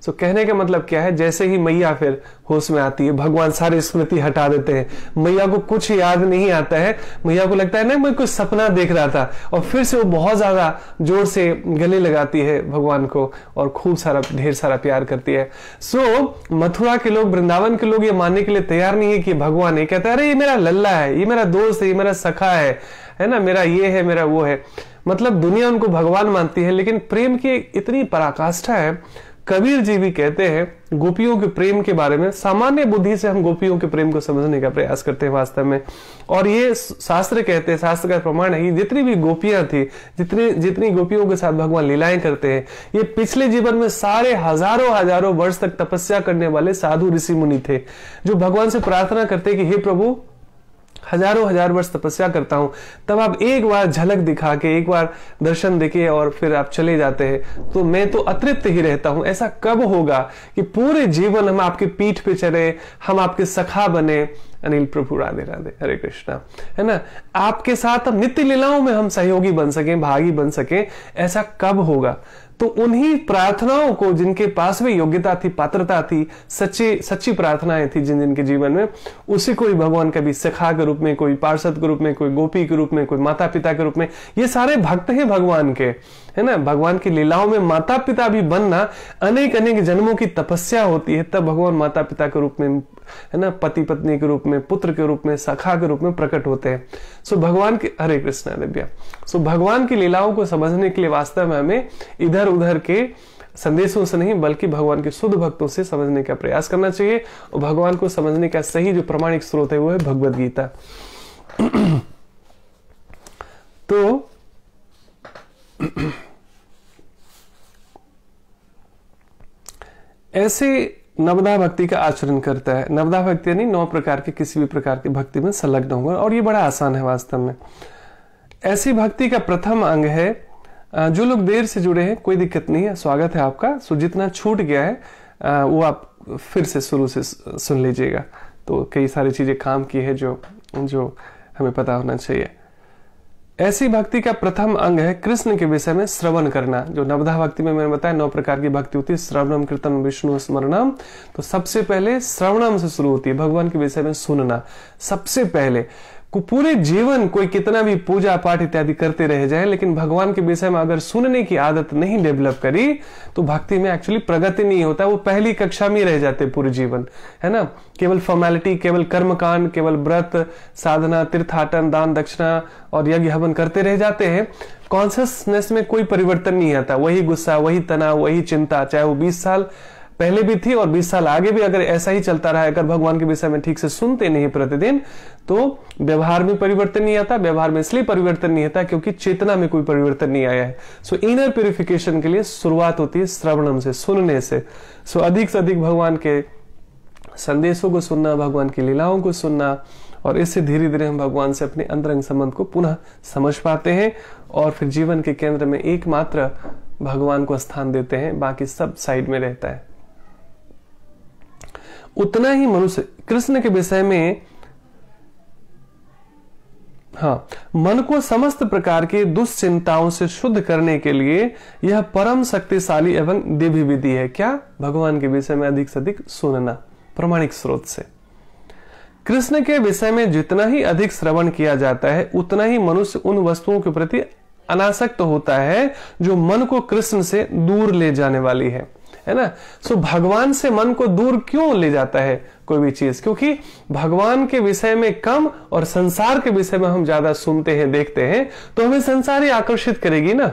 सो कहने का मतलब क्या है, जैसे ही मैया फिर होश में आती है, भगवान सारी स्मृति हटा देते हैं। मैया को कुछ याद नहीं आता है, मैया को लगता है ना मैं कुछ सपना देख रहा था, और फिर से वो बहुत ज्यादा जोर से गले लगाती है भगवान को और खूब सारा ढेर सारा प्यार करती है। सो मथुरा के लोग, वृंदावन के लोग ये मानने के लिए तैयार नहीं है कि भगवान है। कहता है अरे ये मेरा लल्ला है, ये मेरा दोस्त है, ये मेरा सखा है ना, मेरा ये है, मेरा वो है। मतलब दुनिया उनको भगवान मानती है, लेकिन प्रेम की इतनी पराकाष्ठा है। कबीर जी भी कहते हैं गोपियों के प्रेम के बारे में, सामान्य बुद्धि से हम गोपियों के प्रेम को समझने का प्रयास करते हैं वास्तव में। और ये शास्त्र कहते हैं, शास्त्र का प्रमाण है, जितनी भी गोपियां थी, जितनी गोपियों के साथ भगवान लीलाएं करते हैं, ये पिछले जीवन में सारे हजारों वर्ष तक तपस्या करने वाले साधु ऋषि मुनि थे, जो भगवान से प्रार्थना करते कि हे प्रभु हजार वर्ष तपस्या करता हूं, तब आप एक बार झलक दिखा के, एक बार दर्शन देके और फिर आप चले जाते हैं, तो मैं तो अतृप्त ही रहता हूं। ऐसा कब होगा कि पूरे जीवन हम आपके पीठ पे चले, हम आपके सखा बने, अनिल प्रभु राधे राधे, हरे कृष्णा, है ना। आपके साथ हम नित्य लीलाओं में हम सहयोगी बन सकें, भागी बन सकें, ऐसा कब होगा? तो उन्हीं प्रार्थनाओं को, जिनके पास भी योग्यता थी, पात्रता थी, सच्ची प्रार्थनाएं थी जिन जिनके जीवन में, उसी को ही भगवान कभी सखा के रूप में, कोई पार्षद के रूप में, कोई गोपी के रूप में, कोई माता पिता के रूप में, ये सारे भक्त हैं भगवान के, है ना। भगवान की लीलाओं में माता पिता भी बनना अनेक अनेक जन्मों की तपस्या होती है, तब भगवान माता पिता के रूप में, है ना, पति पत्नी के रूप में, पुत्र के रूप में, सखा के रूप में प्रकट होते हैं। सो भगवान की, हरे कृष्णा दिव्या, सो भगवान की लीलाओं को समझने के लिए वास्तव में हमें इधर उधर के संदेशों से नहीं, बल्कि भगवान के शुद्ध भक्तों से समझने का प्रयास करना चाहिए। और भगवान को समझने का सही जो प्रमाणिक स्रोत है वो है भगवद गीता। तो ऐसे नवदा भक्ति का आचरण करता है। नवदा भक्ति यानी 9 प्रकार के किसी भी प्रकार की भक्ति में संलग्न होगा, और ये बड़ा आसान है वास्तव में। ऐसी भक्ति का प्रथम अंग है, जो लोग देर से जुड़े हैं कोई दिक्कत नहीं है, स्वागत है आपका। सो जितना छूट गया है वो आप फिर से शुरू से सुन लीजिएगा, तो कई सारी चीजें काम की है जो हमें पता होना चाहिए। ऐसी भक्ति का प्रथम अंग है कृष्ण के विषय में श्रवण करना। जो नवदा भक्ति में मैंने बताया 9 प्रकार की भक्ति होती है, श्रवणम कीर्तन विष्णु स्मरणम। तो सबसे पहले श्रवणम से शुरू होती है, भगवान के विषय में सुनना। सबसे पहले पूरे जीवन कोई कितना भी पूजा पाठ इत्यादि करते रह जाए, लेकिन भगवान के विषय में अगर सुनने की आदत नहीं डेवलप करी तो भक्ति में एक्चुअली प्रगति नहीं होता, वो पहली कक्षा में रह जाते पूरे जीवन, है ना। केवल फॉर्मेलिटी, केवल कर्मकांड, केवल व्रत साधना, तीर्थाटन, दान दक्षिणा और यज्ञ हवन करते रह जाते हैं। कॉन्शियसनेस में कोई परिवर्तन नहीं आता, वही गुस्सा, वही तनाव, वही चिंता, चाहे वो 20 साल पहले भी थी और 20 साल आगे भी अगर ऐसा ही चलता रहा, अगर भगवान के विषय में ठीक से सुनते नहीं प्रतिदिन, तो व्यवहार में परिवर्तन नहीं आता। व्यवहार में इसलिए परिवर्तन नहीं आता क्योंकि चेतना में कोई परिवर्तन नहीं आया है। सो इनर प्यूरिफिकेशन के लिए शुरुआत होती है श्रवणम से, सुनने से। सो अधिक से अधिक भगवान के संदेशों को सुनना, भगवान की लीलाओं को सुनना, और इससे धीरे धीरे हम भगवान से अपने अंतरंग संबंध को पुनः समझ पाते हैं, और फिर जीवन के केंद्र में एकमात्र भगवान को स्थान देते हैं, बाकी सब साइड में रहता है। उतना ही मनुष्य कृष्ण के विषय में, हाँ, मन को समस्त प्रकार की दुश्चिंताओं से शुद्ध करने के लिए यह परम शक्तिशाली एवं दिव्य विधि है। क्या? भगवान के विषय में अधिक से अधिक सुनना प्रमाणिक स्रोत से। कृष्ण के विषय में जितना ही अधिक श्रवण किया जाता है, उतना ही मनुष्य उन वस्तुओं के प्रति अनासक्त होता है जो मन को कृष्ण से दूर ले जाने वाली है ना। सो भगवान से मन को दूर क्यों ले जाता है कोई भी चीज? क्योंकि भगवान के विषय में कम और संसार के विषय में हम ज्यादा सुनते हैं, देखते हैं, तो हमें संसार ही आकर्षित करेगी ना।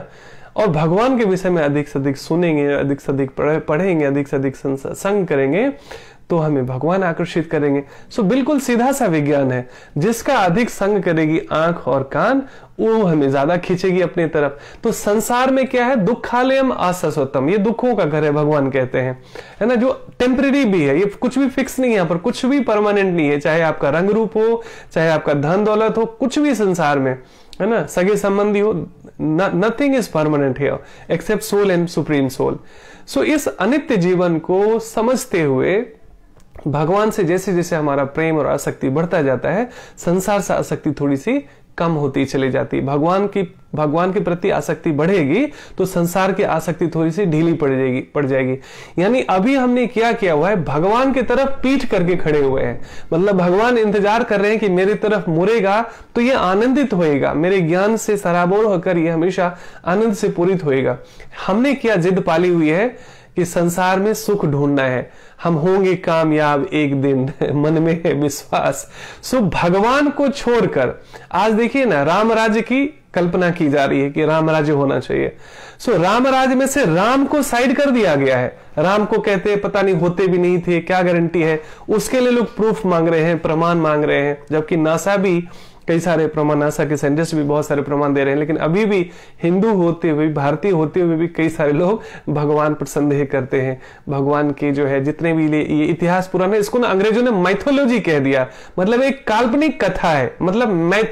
और भगवान के विषय में अधिक से अधिक सुनेंगे, अधिक से अधिक पढ़ेंगे, अधिक से अधिक संग करेंगे, तो हमें भगवान आकर्षित करेंगे। सो बिल्कुल सीधा सा विज्ञान है, जिसका अधिक संग करेगी आंख और कान, वो हमें ज्यादा खींचेगी अपनी तरफ। तो संसार में क्या है? दुखालयम आशाश्वतम, ये दुखों का घर है भगवान कहते हैं, है ना, जो टेम्परेरी भी है। ये कुछ भी फिक्स नहीं है, यहाँ पर कुछ भी परमानेंट नहीं है, चाहे आपका रंग रूप हो, चाहे आपका धन दौलत हो, कुछ भी संसार में, है ना, सगे संबंधी हो, nothing is permanent here except soul and supreme soul. So इस अनित्य जीवन को समझते हुए भगवान से जैसे जैसे हमारा प्रेम और आसक्ति बढ़ता जाता है, संसार से आसक्ति थोड़ी सी कम होती चली जाती है। भगवान के प्रति आसक्ति बढ़ेगी तो संसार की आसक्ति थोड़ी सी ढीली पड़ जाएगी। यानी अभी हमने क्या किया हुआ है? भगवान की तरफ पीठ करके खड़े हुए हैं, मतलब भगवान इंतजार कर रहे हैं कि मेरी तरफ मुड़ेगा तो ये आनंदित होएगा, मेरे ज्ञान से सराबोर होकर ये हमेशा आनंद से पूरित होएगा। हमने क्या जिद पाली हुई है कि संसार में सुख ढूंढना है, हम होंगे कामयाब एक दिन, मन में है विश्वास। सो भगवान को छोड़कर आज देखिए ना, राम राज्य की कल्पना की जा रही है कि राम राज्य होना चाहिए। सो राम राज्य में से राम को साइड कर दिया गया है। राम को कहते हैं पता नहीं होते भी नहीं थे, क्या गारंटी है? उसके लिए लोग प्रूफ मांग रहे हैं, प्रमाण मांग रहे हैं, जबकि नासा भी कई सारे प्रमाण, नासा के साइंटिस्ट भी बहुत सारे प्रमाण दे रहे हैं। लेकिन अभी भी हिंदू होते हुए, भारतीय होते हुए भी कई सारे लोग भगवान पर संदेह करते हैं। भगवान के जो है जितने भी ये इतिहास पुराने, इसको ना अंग्रेजों ने माइथोलॉजी कह दिया, मतलब एक काल्पनिक कथा है, मतलब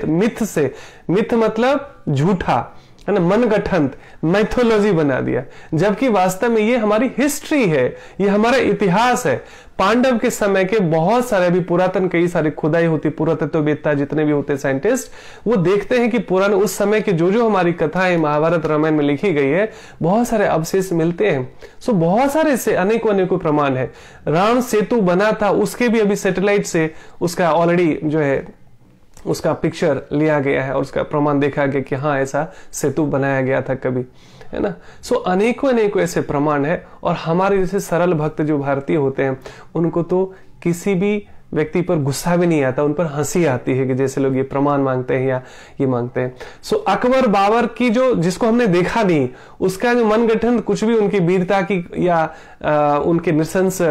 मिथ से, मिथ मतलब झूठा, है ना, मनगढ़ंत मैथोलॉजी बना दिया, जबकि वास्तव में ये हमारी हिस्ट्री है, ये हमारा इतिहास है। पांडव के समय के बहुत सारे, अभी पुरातन कई सारे खुदाई होती, पुरातत्ववेत्ता जितने भी होते साइंटिस्ट, वो देखते हैं कि पुराने उस समय के जो हमारी कथाएं महाभारत रामायण में लिखी गई है, बहुत सारे अवशेष मिलते हैं। सो बहुत सारे से अनेकों प्रमाण है। राम सेतु बना था, उसके भी अभी सैटेलाइट से उसका ऑलरेडी जो है उसका पिक्चर लिया गया है और उसका प्रमाण देखा गया कि हाँ ऐसा सेतु बनाया गया था कभी, है ना। सो अनेकों ऐसे प्रमाण है। और हमारे जैसे सरल भक्त जो भारतीय होते हैं, उनको तो किसी भी व्यक्ति पर गुस्सा भी नहीं आता, उन पर हंसी आती है कि जैसे लोग ये प्रमाण मांगते हैं या ये मांगते हैं। सो अकबर बाबर की जिसको हमने देखा नहीं, उसका जो मनगढ़ंत कुछ भी उनकी वीरता की या उनके नृशंस,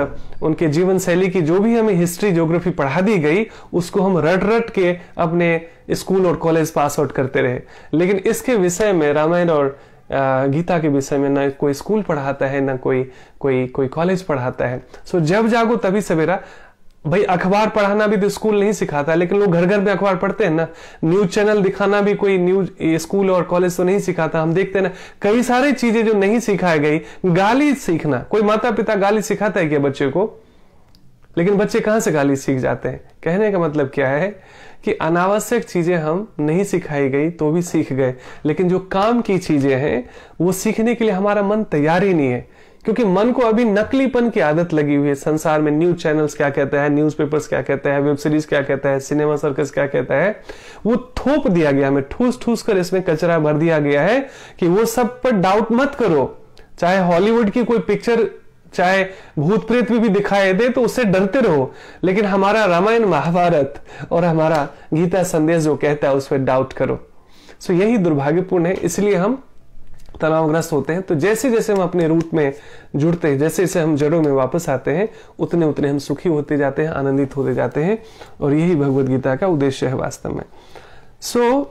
उनके जीवन शैली की जो भी हमें हिस्ट्री ज्योग्राफी पढ़ा दी गई, उसको हम रट के अपने स्कूल और कॉलेज पास आउट करते रहे। लेकिन इसके विषय में, रामायण और गीता के विषय में, ना कोई स्कूल पढ़ाता है, ना कोई कॉलेज पढ़ाता है। सो जब जागो तभी सवेरा। भाई अखबार पढ़ाना भी तो स्कूल नहीं सिखाता, लेकिन लोग घर घर में अखबार पढ़ते हैं ना। न्यूज चैनल दिखाना भी कोई न्यूज स्कूल और कॉलेज तो नहीं सिखाता। हम देखते हैं ना कई सारी चीजें जो नहीं सिखाई गई। गाली सीखना, कोई माता पिता गाली सिखाता है क्या बच्चे को? लेकिन बच्चे कहां से गाली सीख जाते हैं? कहने का मतलब क्या है कि अनावश्यक चीजें हम नहीं सिखाई गई तो भी सीख गए, लेकिन जो काम की चीजें हैं वो सीखने के लिए हमारा मन तैयार ही नहीं है, क्योंकि मन को अभी नकलीपन की आदत लगी हुई है। संसार में न्यूज चैनल्स क्या कहता है, न्यूज़पेपर्स क्या कहता है, वेब सीरीज क्या कहता है, सिनेमा सर्कस क्या कहता है, वो थोप दिया गया, हमें ठूस कर इसमें कचरा भर दिया गया है कि वो सब पर डाउट मत करो। चाहे हॉलीवुड की कोई पिक्चर, चाहे भूत प्रेत भी दिखाई दे तो उससे डरते रहो, लेकिन हमारा रामायण महाभारत और हमारा गीता संदेश जो कहता है उस पर डाउट करो। सो यही दुर्भाग्यपूर्ण है, इसलिए हम तनावग्रस्त होते हैं। तो जैसे जैसे हम अपने रूट में जुड़ते हैं, जैसे जैसे हम जड़ों में वापस आते हैं, उतने हम सुखी होते जाते हैं, आनंदित होते जाते हैं। और यही भगवत गीता का उद्देश्य है वास्तव में। सो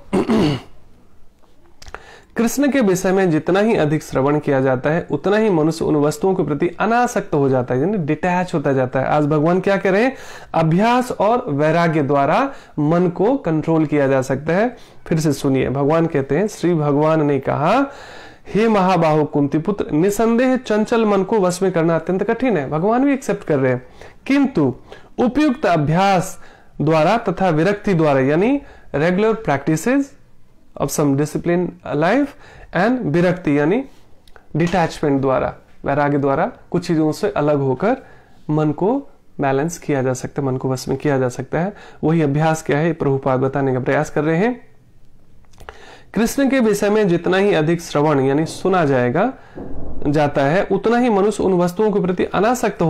कृष्ण के विषय में जितना ही अधिक श्रवण किया जाता है, उतना ही मनुष्य उन वस्तुओं के प्रति अनासक्त हो जाता है, यानी डिटैच होता जाता है। आज भगवान क्या कह रहे हैं? अभ्यास और वैराग्य द्वारा मन को कंट्रोल किया जा सकता है। फिर से सुनिए, भगवान कहते हैं, श्री भगवान ने कहा, हे महाबाहु कुंती पुत्र, निसंदेह चंचल मन को वश में करना अत्यंत कठिन है। भगवान भी एक्सेप्ट कर रहे हैं, किंतु उपयुक्त अभ्यास द्वारा तथा विरक्ति द्वारा, यानी regular practices of some discipline life and विरक्ति यानी डिटैचमेंट द्वारा, वैराग्य द्वारा कुछ चीजों से अलग होकर मन को बैलेंस किया जा सकता है, मन को वश में किया जा सकता है। वही अभ्यास क्या है प्रभुपाद बताने का प्रयास कर रहे हैं। कृष्ण के विषय में जितना ही अधिक श्रवण यानी सुना जाता है, उतना ही मनुष्य उन वस्तुओं के प्रति अनासक्त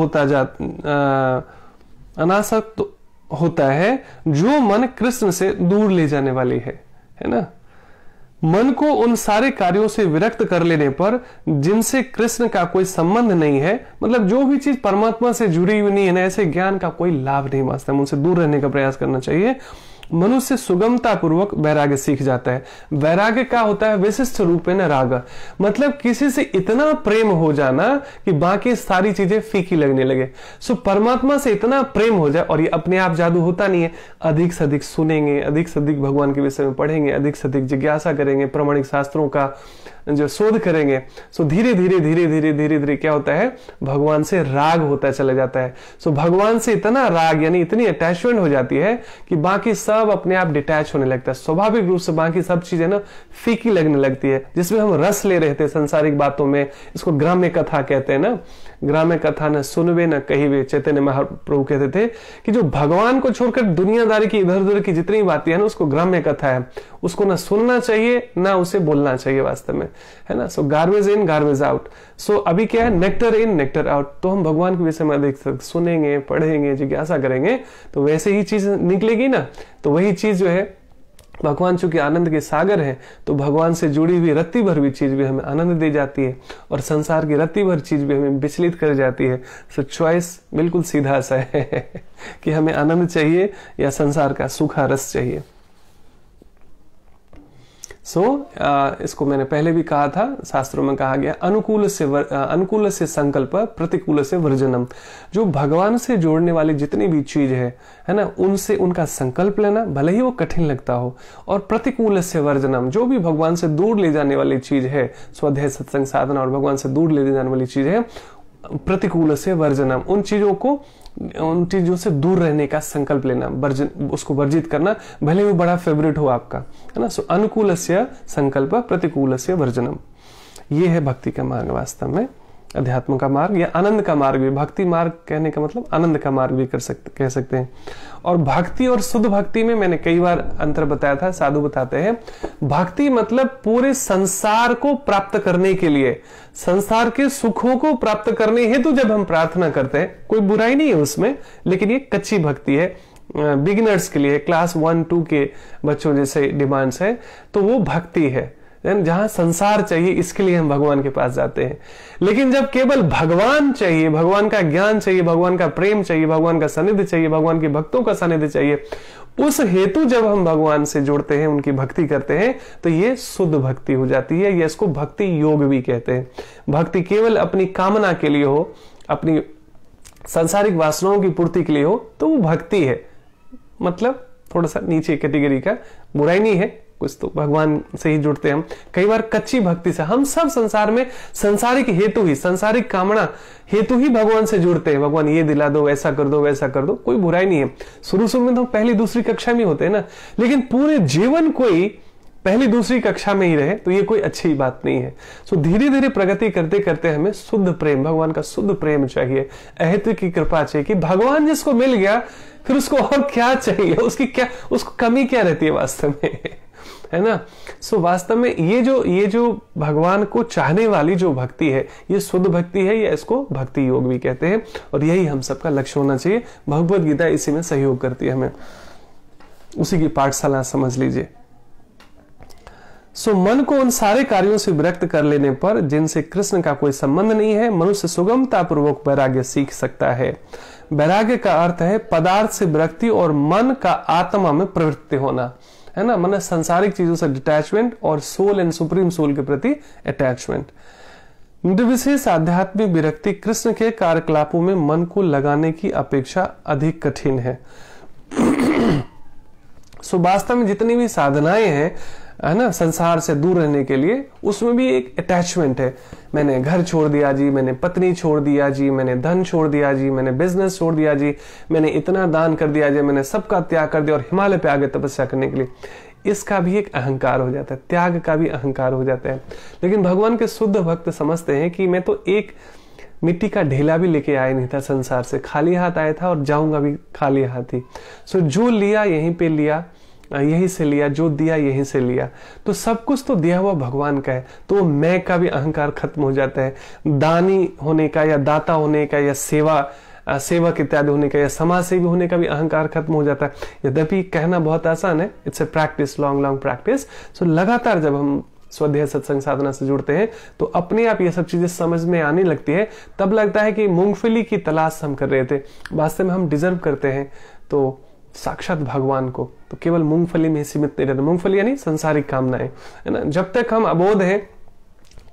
होता है जो मन कृष्ण से दूर ले जाने वाली है ना। मन को उन सारे कार्यों से विरक्त कर लेने पर जिनसे कृष्ण का कोई संबंध नहीं है, मतलब जो भी चीज परमात्मा से जुड़ी हुई नहीं है ना, ऐसे ज्ञान का कोई लाभ नहीं वास्तव में, उनसे दूर रहने का प्रयास करना चाहिए। मनुष्य सुगमता पूर्वक वैराग्य सीख जाता है। वैराग्य क्या होता है? विशिष्ट रूपेण राग, मतलब किसी से इतना प्रेम हो जाना कि बाकी सारी चीजें फीकी लगने लगे। सो परमात्मा से इतना प्रेम हो जाए, और ये अपने आप जादू होता नहीं है। अधिक से अधिक सुनेंगे, अधिक से अधिक भगवान के विषय में पढ़ेंगे, अधिक से अधिक जिज्ञासा करेंगे, प्रामाणिक शास्त्रों का जो शोध करेंगे, सो धीरे धीरे क्या होता है? भगवान से राग होता चला जाता है। सो भगवान से इतना राग यानी इतनी अटैचमेंट हो जाती है कि बाकी सब अपने आप डिटैच होने लगता है। स्वाभाविक रूप से बाकी सब चीजें ना फीकी लगने लगती है। जिसमें हम रस ले रहे थे संसारिक बातों में, इसको ग्राम्य कथा कहते हैं ना। ग्राम्य कथा न सुनवे न कहिवे, चैतन्य महाप्रभु कहते थे कि जो भगवान को छोड़कर दुनियादारी की इधर उधर की जितनी बातें हैं ना, उसको ग्राम्य कथा है। उसको ना सुनना चाहिए ना उसे बोलना चाहिए वास्तव में, है ना। सो गार्बेज इन गार्बेज आउट। सो अभी क्या है? नेक्टर इन नेक्टर आउट। तो हम भगवान के विषय में अधिक सुनेंगे, पढ़ेंगे, जिज्ञासा करेंगे तो वैसे ही चीज निकलेगी ना। तो वही चीज जो है, भगवान चूंकि आनंद के सागर है, तो भगवान से जुड़ी हुई रत्ती भर भी चीज भी हमें आनंद दे जाती है, और संसार की रत्ती भर चीज भी हमें विचलित कर जाती है। सो चॉइस बिल्कुल सीधा सा है कि हमें आनंद चाहिए या संसार का सूखा रस चाहिए। इसको मैंने पहले भी कहा था, शास्त्रों में कहा गया अनुकूल से संकल्प प्रतिकूल से वर्जनम। जो भगवान से जोड़ने वाली जितनी भी चीज है ना, उनसे उनका संकल्प लेना, भले ही वो कठिन लगता हो। और प्रतिकूल से वर्जनम, जो भी भगवान से दूर ले जाने वाली चीज है, स्वाध्याय सत्संग साधना और भगवान से दूर ले जाने वाली चीज है, प्रतिकूल से वर्जनम, उन चीजों से दूर रहने का संकल्प लेना, उसको वर्जित करना, भले वो बड़ा फेवरेट हो आपका, है ना। सो अनुकूल से संकल्प प्रतिकूल से वर्जनम, ये है भक्ति का मार्ग वास्तव में, अध्यात्म का मार्ग या आनंद का मार्ग भी। भक्ति मार्ग कहने का मतलब आनंद का मार्ग भी कह सकते हैं। और भक्ति और शुद्ध भक्ति में मैंने कई बार अंतर बताया था। साधु बताते हैं भक्ति मतलब पूरे संसार को प्राप्त करने के लिए, संसार के सुखों को प्राप्त करने हेतु जब हम प्रार्थना करते हैं, कोई बुराई नहीं है उसमें, लेकिन ये कच्ची भक्ति है, बिगिनर्स के लिए, क्लास 1-2 के बच्चों जैसे डिमांड्स है, तो वो भक्ति है जहां संसार चाहिए, इसके लिए हम भगवान के पास जाते हैं। लेकिन जब केवल भगवान चाहिए, भगवान का ज्ञान चाहिए, भगवान का प्रेम चाहिए, भगवान का सानिध्य चाहिए, भगवान के भक्तों का सानिध्य चाहिए, उस हेतु जब हम भगवान से जुड़ते हैं, उनकी भक्ति करते हैं, तो ये शुद्ध भक्ति हो जाती है। ये इसको भक्ति योग भी कहते हैं। भक्ति केवल अपनी कामना के लिए हो, अपनी सांसारिक वासनाओं की पूर्ति के लिए हो, तो वो भक्ति है, मतलब थोड़ा सा नीचे कैटेगरी का, बुराई नहीं है, कुछ तो भगवान से ही जुड़ते हैं हम। कई बार कच्ची भक्ति से हम सब संसार में सांसारिक हेतु ही, सांसारिक कामना हेतु ही भगवान से जुड़ते हैं। भगवान ये दिला दो, ऐसा कर दो, वैसा कर दो, कोई बुराई नहीं है। शुरू में तो पहली दूसरी कक्षा में होते हैं ना, लेकिन पूरे जीवन कोई पहली दूसरी कक्षा में ही रहे तो ये कोई अच्छी बात नहीं है। सो धीरे धीरे प्रगति करते करते हमें शुद्ध प्रेम, भगवान का शुद्ध प्रेम चाहिए, अहेतु की कृपा चाहिए कि भगवान जिसको मिल गया फिर उसको और क्या चाहिए, उसको कमी क्या रहती है वास्तव में, है ना। सो वास्तव में ये जो भगवान को चाहने वाली जो भक्ति है, ये शुद्ध भक्ति है, या इसको भक्ति योग भी कहते हैं। और यही हम सबका लक्ष्य होना चाहिए। भगवत गीता इसी में सहयोग करती है हमें, उसी की पाठशाला समझ लीजिए। सो मन को उन सारे कार्यों से विरक्त कर लेने पर जिनसे कृष्ण का कोई संबंध नहीं है, मनुष्य सुगमता पूर्वक वैराग्य सीख सकता है। वैराग्य का अर्थ है पदार्थ से विरक्ति और मन का आत्मा में प्रवृत्ति होना, है ना। मतलब सांसारिक चीजों से डिटैचमेंट और सोल एंड सुप्रीम सोल के प्रति अटैचमेंट। निर्विशेष आध्यात्मिक विरक्ति कृष्ण के कार्यकलापों में मन को लगाने की अपेक्षा अधिक कठिन है। सो वास्तव में जितनी भी साधनाएं हैं, है ना, संसार से दूर रहने के लिए, उसमें भी एक अटैचमेंट है। मैंने घर छोड़ दिया जी, मैंने पत्नी छोड़ दिया जी, मैंने धन छोड़ दिया जी, मैंने बिजनेस छोड़ दिया जी, मैंने इतना दान कर दिया जी, मैंने सबका त्याग कर दिया और हिमालय पे आगे तपस्या करने के लिए। इसका भी एक अहंकार हो जाता है, त्याग का भी अहंकार हो जाता है। लेकिन भगवान के शुद्ध भक्त समझते हैं कि मैं तो एक मिट्टी का ढेला भी लेके आया नहीं था संसार से, खाली हाथ आया था और जाऊंगा भी खाली हाथ ही। सो जो लिया यहीं पे लिया, यहीं से लिया, जो दिया यहीं से लिया, तो सब कुछ तो दिया हुआ भगवान का है। तो मैं का भी अहंकार खत्म हो जाता है। दानी होने का या दाता होने का या सेवक इत्यादि होने का या समाज सेवी होने का भी अहंकार खत्म हो जाता है। यद्यपि कहना बहुत आसान है, it's a practice, long practice. So लगातार जब हम स्वाध्याय सत्संग साधना से जुड़ते हैं तो अपने आप ये सब चीजें समझ में आने लगती है। तब लगता है कि मूंगफली की तलाश हम कर रहे थे, वास्तव में हम डिजर्व करते हैं तो साक्षात भगवान को। तो केवल मूंगफली में सीमित नहीं रहना। मूंगफली यानी संसारिक कामनाएं, है ना। जब तक हम अबोध हैं,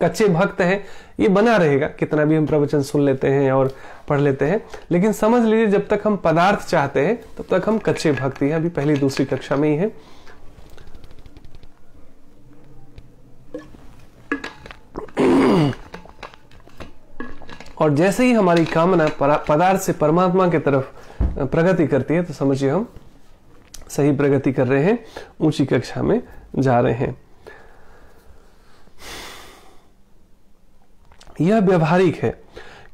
कच्चे भक्त हैं, ये बना रहेगा, कितना भी हम प्रवचन सुन लेते हैं और पढ़ लेते हैं। लेकिन समझ लीजिए जब तक हम पदार्थ चाहते हैं तब तक हम कच्चे भक्त हैं, अभी पहली दूसरी कक्षा में ही है। और जैसे ही हमारी कामना पदार्थ से परमात्मा की तरफ प्रगति करती है तो समझिए हम सही प्रगति कर रहे हैं, ऊंची कक्षा में जा रहे हैं। यह व्यवहारिक है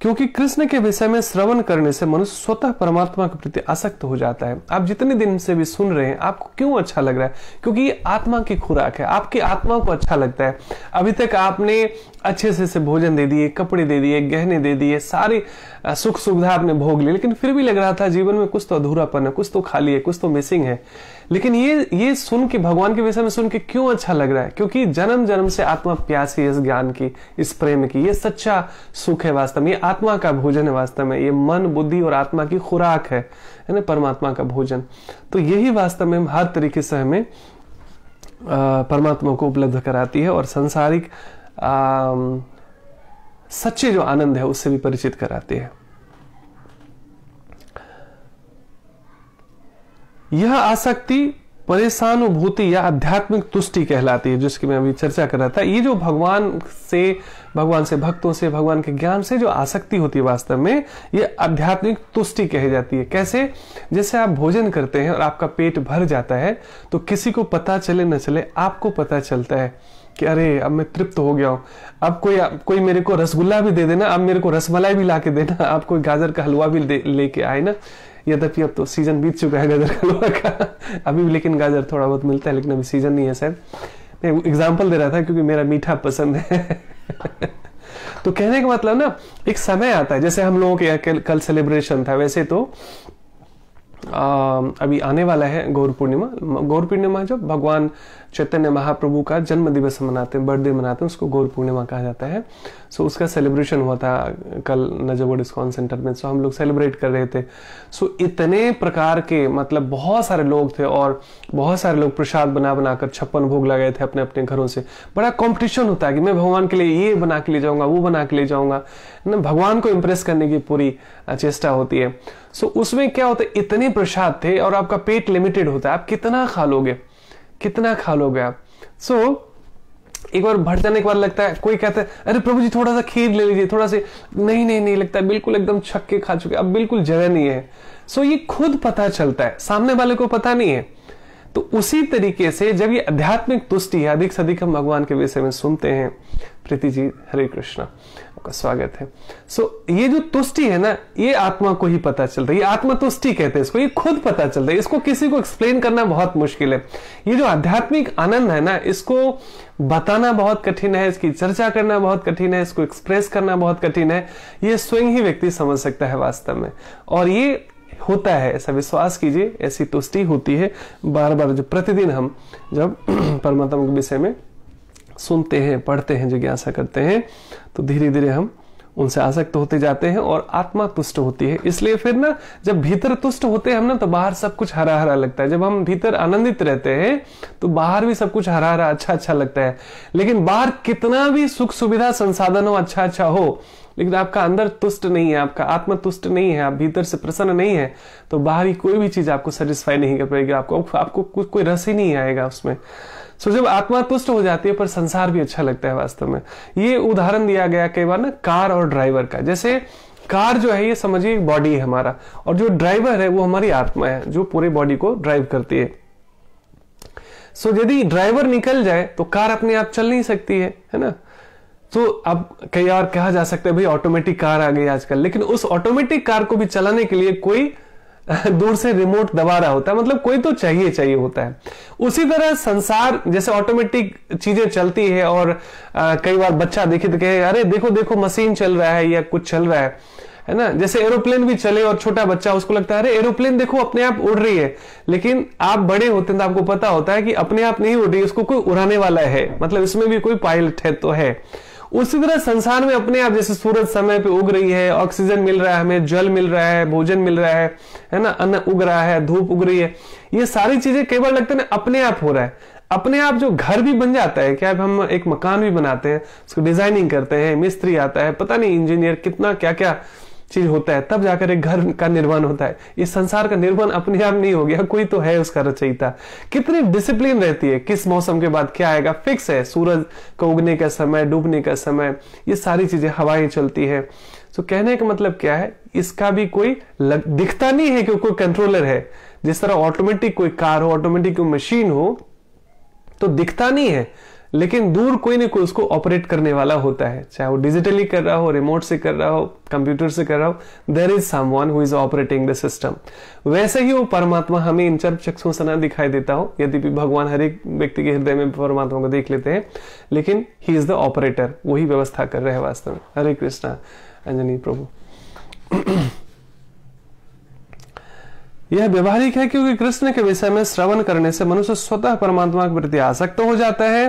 क्योंकि कृष्ण के विषय में श्रवण करने से मनुष्य स्वतः परमात्मा के प्रति आसक्त हो जाता है। आप जितने दिन से भी सुन रहे हैं, आपको क्यों अच्छा लग रहा है? क्योंकि ये आत्मा की खुराक है, आपकी आत्मा को अच्छा लगता है। अभी तक आपने अच्छे से भोजन दे दिए, कपड़े दे दिए, गहने दे दिए, सारी सुख सुविधा आपने भोग ली, लेकिन फिर भी लग रहा था जीवन में कुछ तो अधूरापन है, कुछ तो खाली है, कुछ तो मिसिंग है। लेकिन ये सुन के, भगवान के विषय में सुन के क्यों अच्छा लग रहा है? क्योंकि जन्म जन्म से आत्मा प्यासी है इस ज्ञान की, इस प्रेम की। ये सच्चा सुख है वास्तव में, ये आत्मा का भोजन है वास्तव में, ये मन बुद्धि और आत्मा की खुराक है ना, परमात्मा का भोजन। तो यही वास्तव में हर तरीके से हमें परमात्मा को उपलब्ध कराती है और सांसारिक सच्चे जो आनंद है उससे भी परिचित कराती है। यह आसक्ति परेशानुभूति या आध्यात्मिक तुष्टि कहलाती है, जिसकी मैं अभी चर्चा कर रहा था। ये जो भगवान से, भक्तों से, भगवान के ज्ञान से जो आसक्ति होती है, वास्तव में ये आध्यात्मिक तुष्टि कही जाती है। कैसे? जैसे आप भोजन करते हैं और आपका पेट भर जाता है, तो किसी को पता चले न चले, आपको पता चलता है कि अरे अब मैं तृप्त हो गया हूं। अब कोई मेरे को रसगुल्ला भी दे देना, अब मेरे को रसमलाई भी ला के देना, आप कोई गाजर का हलवा भी लेके आए ना। यद्यपि अब तो सीजन बीत चुका है गाजर का हलवा का, अभी भी लेकिन गाजर थोड़ा बहुत मिलता है, लेकिन अभी सीजन नहीं है शायद। मैं एग्जाम्पल दे रहा था क्योंकि मेरा मीठा पसंद है। तो कहने का मतलब ना, एक समय आता है, जैसे हम लोगों के कल सेलिब्रेशन था, वैसे तो अभी आने वाला है गौर पूर्णिमा। गौर पूर्णिमा जब भगवान चैतन्य महाप्रभु का जन्म दिवस मनाते हैं, बर्थडे मनाते हैं, उसको गौर पूर्णिमा कहा जाता है। सो उसका सेलिब्रेशन हुआ था कल नजबोर्ड इस्कॉन सेंटर में। सो हम लोग सेलिब्रेट कर रहे थे। सो इतने प्रकार के, मतलब बहुत सारे लोग थे और बहुत सारे लोग प्रसाद बना बनाकर 56 भोग लगाए थे अपने अपने घरों से। बड़ा कॉम्पिटिशन होता है कि मैं भगवान के लिए ये बना के ले जाऊंगा, वो बना के ले जाऊंगा ना, भगवान को इंप्रेस करने की पूरी चेष्टा होती है। सो उसमें क्या होता है, इतने प्रसाद थे और आपका पेट लिमिटेड होता है, आप कितना खा लोगे, कितना खा लोगे आप। सो एक बार भर जाने के बाद लगता है, कोई कहता है अरे प्रभु जी थोड़ा सा खीर ले लीजिए, थोड़ा सा, नहीं लगता है, बिल्कुल एकदम छक्के खा चुके, अब बिल्कुल जगह नहीं है। सो ये खुद पता चलता है, सामने वाले को पता नहीं है। तो उसी तरीके से जब ये आध्यात्मिक तुष्टि है, अधिक से अधिक हम भगवान के विषय में सुनते हैं। प्रीति जी, हरे कृष्णा, आपका स्वागत है। सो ये जो तुष्टि है ना, ये आत्मा को ही पता चलता है, ये आत्मा तुष्टि कहते हैं इसको, ये खुद पता चलता है, इसको किसी को एक्सप्लेन करना बहुत मुश्किल है। ये जो आध्यात्मिक आनंद है ना, इसको बताना बहुत कठिन है, इसकी चर्चा करना बहुत कठिन है, इसको एक्सप्रेस करना बहुत कठिन है। ये स्वयं ही व्यक्ति समझ सकता है वास्तव में, और ये होता है, ऐसा विश्वास कीजिए, ऐसी तुष्टि होती है बार बार जो प्रतिदिन हम जब परमात्मा के विषय में सुनते हैं, पढ़ते हैं, जिज्ञासा करते हैं, तो धीरे धीरे हम उनसे आसक्त होते जाते हैं और आत्मा तुष्ट होती है। इसलिए फिर ना, जब भीतर तुष्ट होते हैं हम ना, तो बाहर सब कुछ हरा हरा लगता है। जब हम भीतर आनंदित रहते हैं तो बाहर भी सब कुछ हरा हरा अच्छा लगता है। लेकिन बाहर कितना भी सुख सुविधा संसाधन हो, अच्छा हो, लेकिन आपका अंदर तुष्ट नहीं है, आपका आत्मा तुष्ट नहीं है, आप भीतर से प्रसन्न नहीं है, तो बाहरी कोई भी चीज आपको सेटिस्फाई नहीं कर पाएगी, आपको कोई रस ही नहीं आएगा उसमें। सो जब आत्मा तुष्ट हो जाती है, पर संसार भी अच्छा लगता है वास्तव में। ये उदाहरण दिया गया कई बार ना, कार और ड्राइवर का। जैसे कार जो है, ये समझिए एक बॉडी है हमारा, और जो ड्राइवर है वो हमारी आत्मा है, जो पूरे बॉडी को ड्राइव करती है। सो यदि ड्राइवर निकल जाए तो कार अपने आप चल नहीं सकती है ना। तो अब कई बार कहा जा सकता है भाई ऑटोमेटिक कार आ गई आजकल, लेकिन उस ऑटोमेटिक कार को भी चलाने के लिए कोई दूर से रिमोट दबा रहा होता है, मतलब कोई तो चाहिए होता है। उसी तरह संसार, जैसे ऑटोमेटिक चीजें चलती है, और कई बार बच्चा देखे तो कहे अरे देखो मशीन चल रहा है या कुछ चल रहा है ना। जैसे एरोप्लेन भी चले और छोटा बच्चा, उसको लगता है अरे एरोप्लेन देखो अपने आप उड़ रही है, लेकिन आप बड़े होते हैं तो आपको पता होता है कि अपने आप नहीं उड़ रही, उसको कोई उड़ाने वाला है, मतलब इसमें भी कोई पायलट है तो है। उसी तरह संसार में अपने आप, जैसे सूरज समय पे उग रही है, ऑक्सीजन मिल रहा है, हमें जल मिल रहा है, भोजन मिल रहा है ना, अन्न उग रहा है, धूप उग रही है, ये सारी चीजें कई बार लगता है ना अपने आप हो रहा है। अपने आप जो घर भी बन जाता है, क्या हम एक मकान भी बनाते हैं, उसको डिजाइनिंग करते हैं, मिस्त्री आता है, पता नहीं इंजीनियर, कितना क्या क्या चीज होता है, तब जाकर एक घर का निर्माण होता है। इस संसार का निर्माण अपने आप नहीं हो गया, कोई तो है उसका रचयिता। कितनी डिसिप्लिन रहती है, किस मौसम के बाद क्या आएगा, फिक्स है, सूरज का उगने का समय, डूबने का समय, ये सारी चीजें, हवाएं चलती है। तो कहने का मतलब क्या है, इसका भी कोई दिखता नहीं है कि कोई कंट्रोलर है। जिस तरह ऑटोमेटिक कोई कार हो, ऑटोमेटिक कोई मशीन हो, तो दिखता नहीं है, लेकिन दूर कोई ना कोई उसको ऑपरेट करने वाला होता है, चाहे वो डिजिटली कर रहा हो, रिमोट से कर रहा हो, कंप्यूटर से कर रहा हो, there is someone who is operating the system. वैसे ही वो परमात्मा हमें इन चर चक्षुओं से ना दिखाई देता हो, यद्यपि भगवान हर एक व्यक्ति के हृदय में परमात्मा को देख लेते हैं, लेकिन ही इज द ऑपरेटर, वही व्यवस्था कर रहे हैं वास्तव में। हरे कृष्णा अंजनी प्रभु। यह व्यवहारिक है क्योंकि कृष्ण के विषय में श्रवण करने से मनुष्य स्वतः परमात्मा के प्रति आसक्त हो जाता है।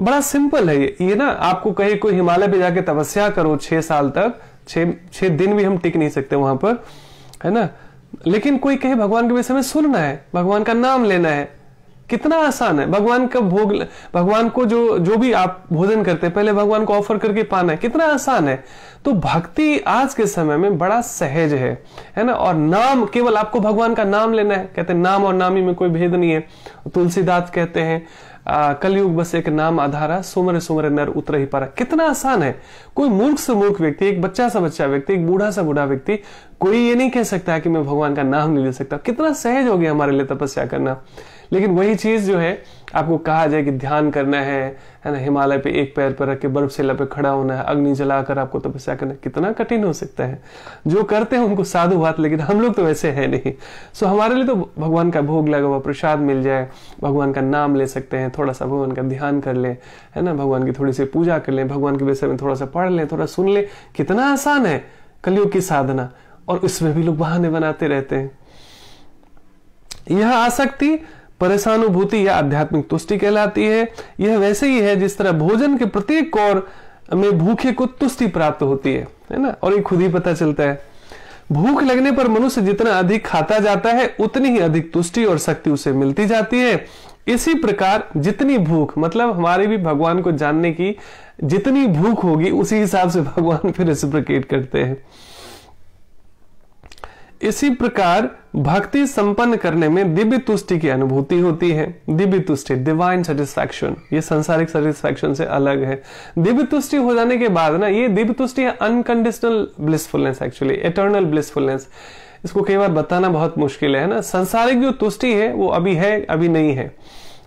बड़ा सिंपल है ये ना। आपको कहे कोई हिमालय पे जाके तपस्या करो 6 साल तक, 6 दिन भी हम टिक नहीं सकते वहां पर, है ना। लेकिन कोई कहे भगवान के विषय में सुनना है, भगवान का नाम लेना है कितना आसान है। भगवान का भोग, भगवान को जो भी आप भोजन करते हैं पहले भगवान को ऑफर करके पाना है, कितना आसान है। तो भक्ति आज के समय में बड़ा सहज है ना। और नाम, केवल आपको भगवान का नाम लेना है। कहते हैं नाम और नामी में कोई भेद नहीं है। तुलसीदास कहते हैं कलयुग बस एक नाम आधारा, सुमर सुमर नर उतर ही पारा। कितना आसान है। कोई मूर्ख से मूर्ख व्यक्ति, एक बच्चा सा बच्चा व्यक्ति, एक बूढ़ा सा बूढ़ा व्यक्ति, कोई ये नहीं कह सकता कि मैं भगवान का नाम नहीं ले सकता। कितना सहज हो गया हमारे लिए तपस्या करना। लेकिन वही चीज जो है आपको कहा जाए कि ध्यान करना है ना, हिमालय पे एक पैर पर रख के बर्फ शिला पे खड़ा होना है, अग्नि जलाकर आपको तपस्या करना है, कितना कठिन हो सकता है। जो करते हैं उनको साधु बात, लेकिन हम लोग तो वैसे है नहीं। सो हमारे लिए तो भगवान का भोग लगा हुआ प्रसाद मिल जाए, भगवान का नाम ले सकते हैं, थोड़ा सा भगवान का ध्यान कर ले, है ना, भगवान की थोड़ी सी पूजा कर ले, भगवान के विषय में थोड़ा सा पढ़ ले, थोड़ा सुन ले। कितना आसान है कलयुग की साधना। और इसमें भी लोग बहाने बनाते रहते हैं। यह आसक्ति परेशानुभूति या आध्यात्मिक तुष्टि कहलाती है। यह वैसे ही है जिस तरह भोजन के प्रत्येक कौर में भूखे को तुष्टि प्राप्त होती है ना। और ये खुद ही पता चलता है। भूख लगने पर मनुष्य जितना अधिक खाता जाता है उतनी ही अधिक तुष्टि और शक्ति उसे मिलती जाती है। इसी प्रकार जितनी भूख, मतलब हमारे भी भगवान को जानने की जितनी भूख होगी उसी हिसाब से भगवान फिर रेसिप्रोकेट करते हैं। इसी प्रकार भक्ति संपन्न करने में दिव्य तुष्टि की अनुभूति होती है। दिव्य तुष्टि, डिवाइन सेटिस्फैक्शन, ये सांसारिक सेटिस्फैक्शन से अलग है। दिव्य तुष्टि हो जाने के बाद ना, ये दिव्य तुष्टि है unconditional blissfulness, actually eternal blissfulness. इसको कई बार बताना बहुत मुश्किल है ना। सांसारिक जो तुष्टि है वो अभी है, अभी नहीं है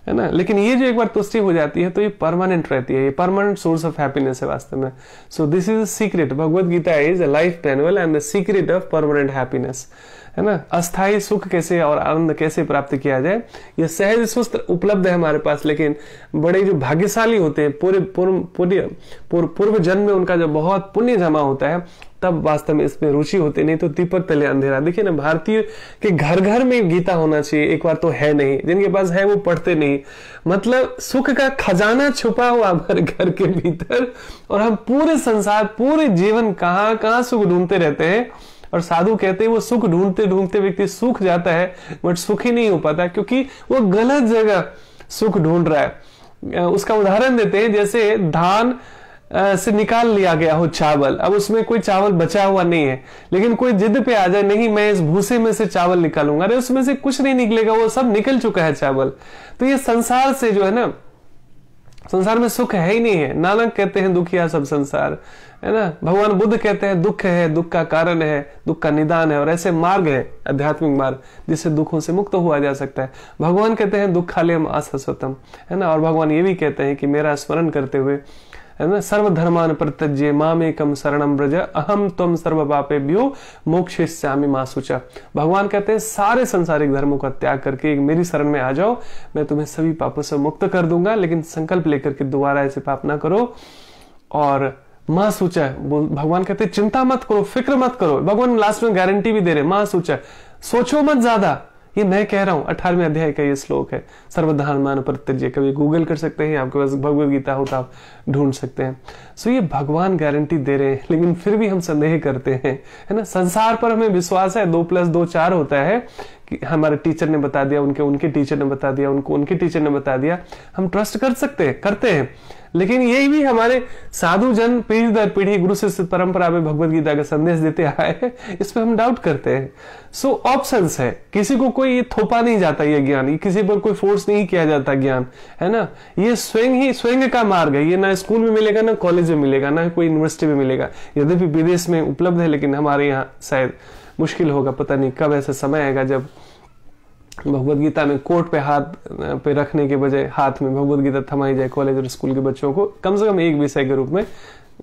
ना। लेकिन ये जो एक बार तुष्टि हो जाती है तो ये परमानेंट रहती है, ये परमानेंट सोर्स ऑफ हैप्पीनेस है वास्तव में। So this is a secret, Bhagavad Gita is a life manual and the secret of permanent happiness, है ना। अस्थायी सुख कैसे और आनंद कैसे प्राप्त किया जाए, ये सहज स्वस्थ उपलब्ध है हमारे पास। लेकिन बड़े जो भाग्यशाली होते हैं, पूर्व जन्म में उनका जो बहुत पुण्य जमा होता है, तब वास्तव में इसमें रुचि होती। नहीं तो दीपक तले अंधेरा। देखिए ना, भारतीय के घर घर में गीता होना चाहिए। एक बार तो है नहीं, जिनके पास है वो पढ़ते नहीं। मतलब सुख का खजाना छुपा हुआ हमारे घर के भीतर, और हम पूरे संसार, पूरे जीवन कहाँ कहाँ सुख ढूंढते रहते हैं। और साधु कहते हैं वो सुख ढूंढते ढूंढते व्यक्ति सूख जाता है, बट सुख ही नहीं हो पाता, क्योंकि वो गलत जगह सुख ढूंढ रहा है। उसका उदाहरण देते हैं, जैसे धान से निकाल लिया गया हो चावल, अब उसमें कोई चावल बचा हुआ नहीं है, लेकिन कोई जिद पे आ जाए, नहीं मैं इस भूसे में से चावल निकालूंगा, अरे उसमें से कुछ नहीं निकलेगा, वो सब निकल चुका है चावल। तो ये संसार से जो है ना, संसार में सुख है ही नहीं है। नानक कहते हैं दुखिया सब संसार, है ना। भगवान बुद्ध कहते हैं दुख है, दुख का कारण है, दुख का निदान है। और ऐसे मार्ग है, आध्यात्मिक मार्ग, जिससे दुखों से मुक्त हुआ जा सकता है। भगवान कहते हैं दुखालयम आशाश्वतम, है ना। और भगवान ये भी कहते हैं कि मेरा स्मरण करते हुए, है ना, सर्वधर्मान परित्यज्य मामेकम शरणम व्रज अहम त्वं सर्व पापेभ्यो मोक्षयिष्यामि मा शुचः। भगवान कहते हैं सारे सांसारिक धर्मों का त्याग करके एक मेरी शरण में आ जाओ, मैं तुम्हें सभी पापों से मुक्त कर दूंगा। लेकिन संकल्प लेकर के दोबारा ऐसे पाप ना करो। और मां शुचः, भगवान कहते हैं चिंता मत करो, फिक्र मत करो। भगवान लास्ट में गारंटी भी दे रहे, मां शुचः, सोचो मत ज्यादा। ये मैं कह रहा हूं, 18वें अध्याय का ये श्लोक है, सर्वधर्मान परित्यज्य। कभी गूगल कर सकते हैं, आपके पास भगवद गीता हो तो आप ढूंढ सकते हैं। सो ये भगवान गारंटी दे रहे हैं, लेकिन फिर भी हम संदेह करते हैं, है ना। संसार पर हमें विश्वास है, 2 + 2 4 होता है कि हमारे टीचर ने बता दिया, उनके टीचर ने बता दिया, उनके टीचर ने बता दिया, हम ट्रस्ट कर सकते हैं, करते हैं। लेकिन यही भी हमारे साधु जन पीढ़ी दर पीढ़ी गुरु शिष्य परंपरा में भगवत गीता का संदेश देते आए हैं, इस पे हम डाउट करते हैं। सो ऑप्शंस है, किसी को कोई ये थोपा नहीं जाता ये ज्ञान, ये किसी पर कोई फोर्स नहीं किया जाता ज्ञान, है ना। ये स्वयं का मार्ग है। ये ना स्कूल में मिलेगा, ना कॉलेज में मिलेगा, ना कोई यूनिवर्सिटी में मिलेगा। यद्यपि विदेश में उपलब्ध है, लेकिन हमारे यहाँ शायद मुश्किल होगा। पता नहीं कब ऐसा समय आएगा जब भगवत गीता में कोट पे हाथ पे रखने के बजाय हाथ में भगवत गीता थमाई जाए कॉलेज और स्कूल के बच्चों को, कम से कम एक विषय के रूप में।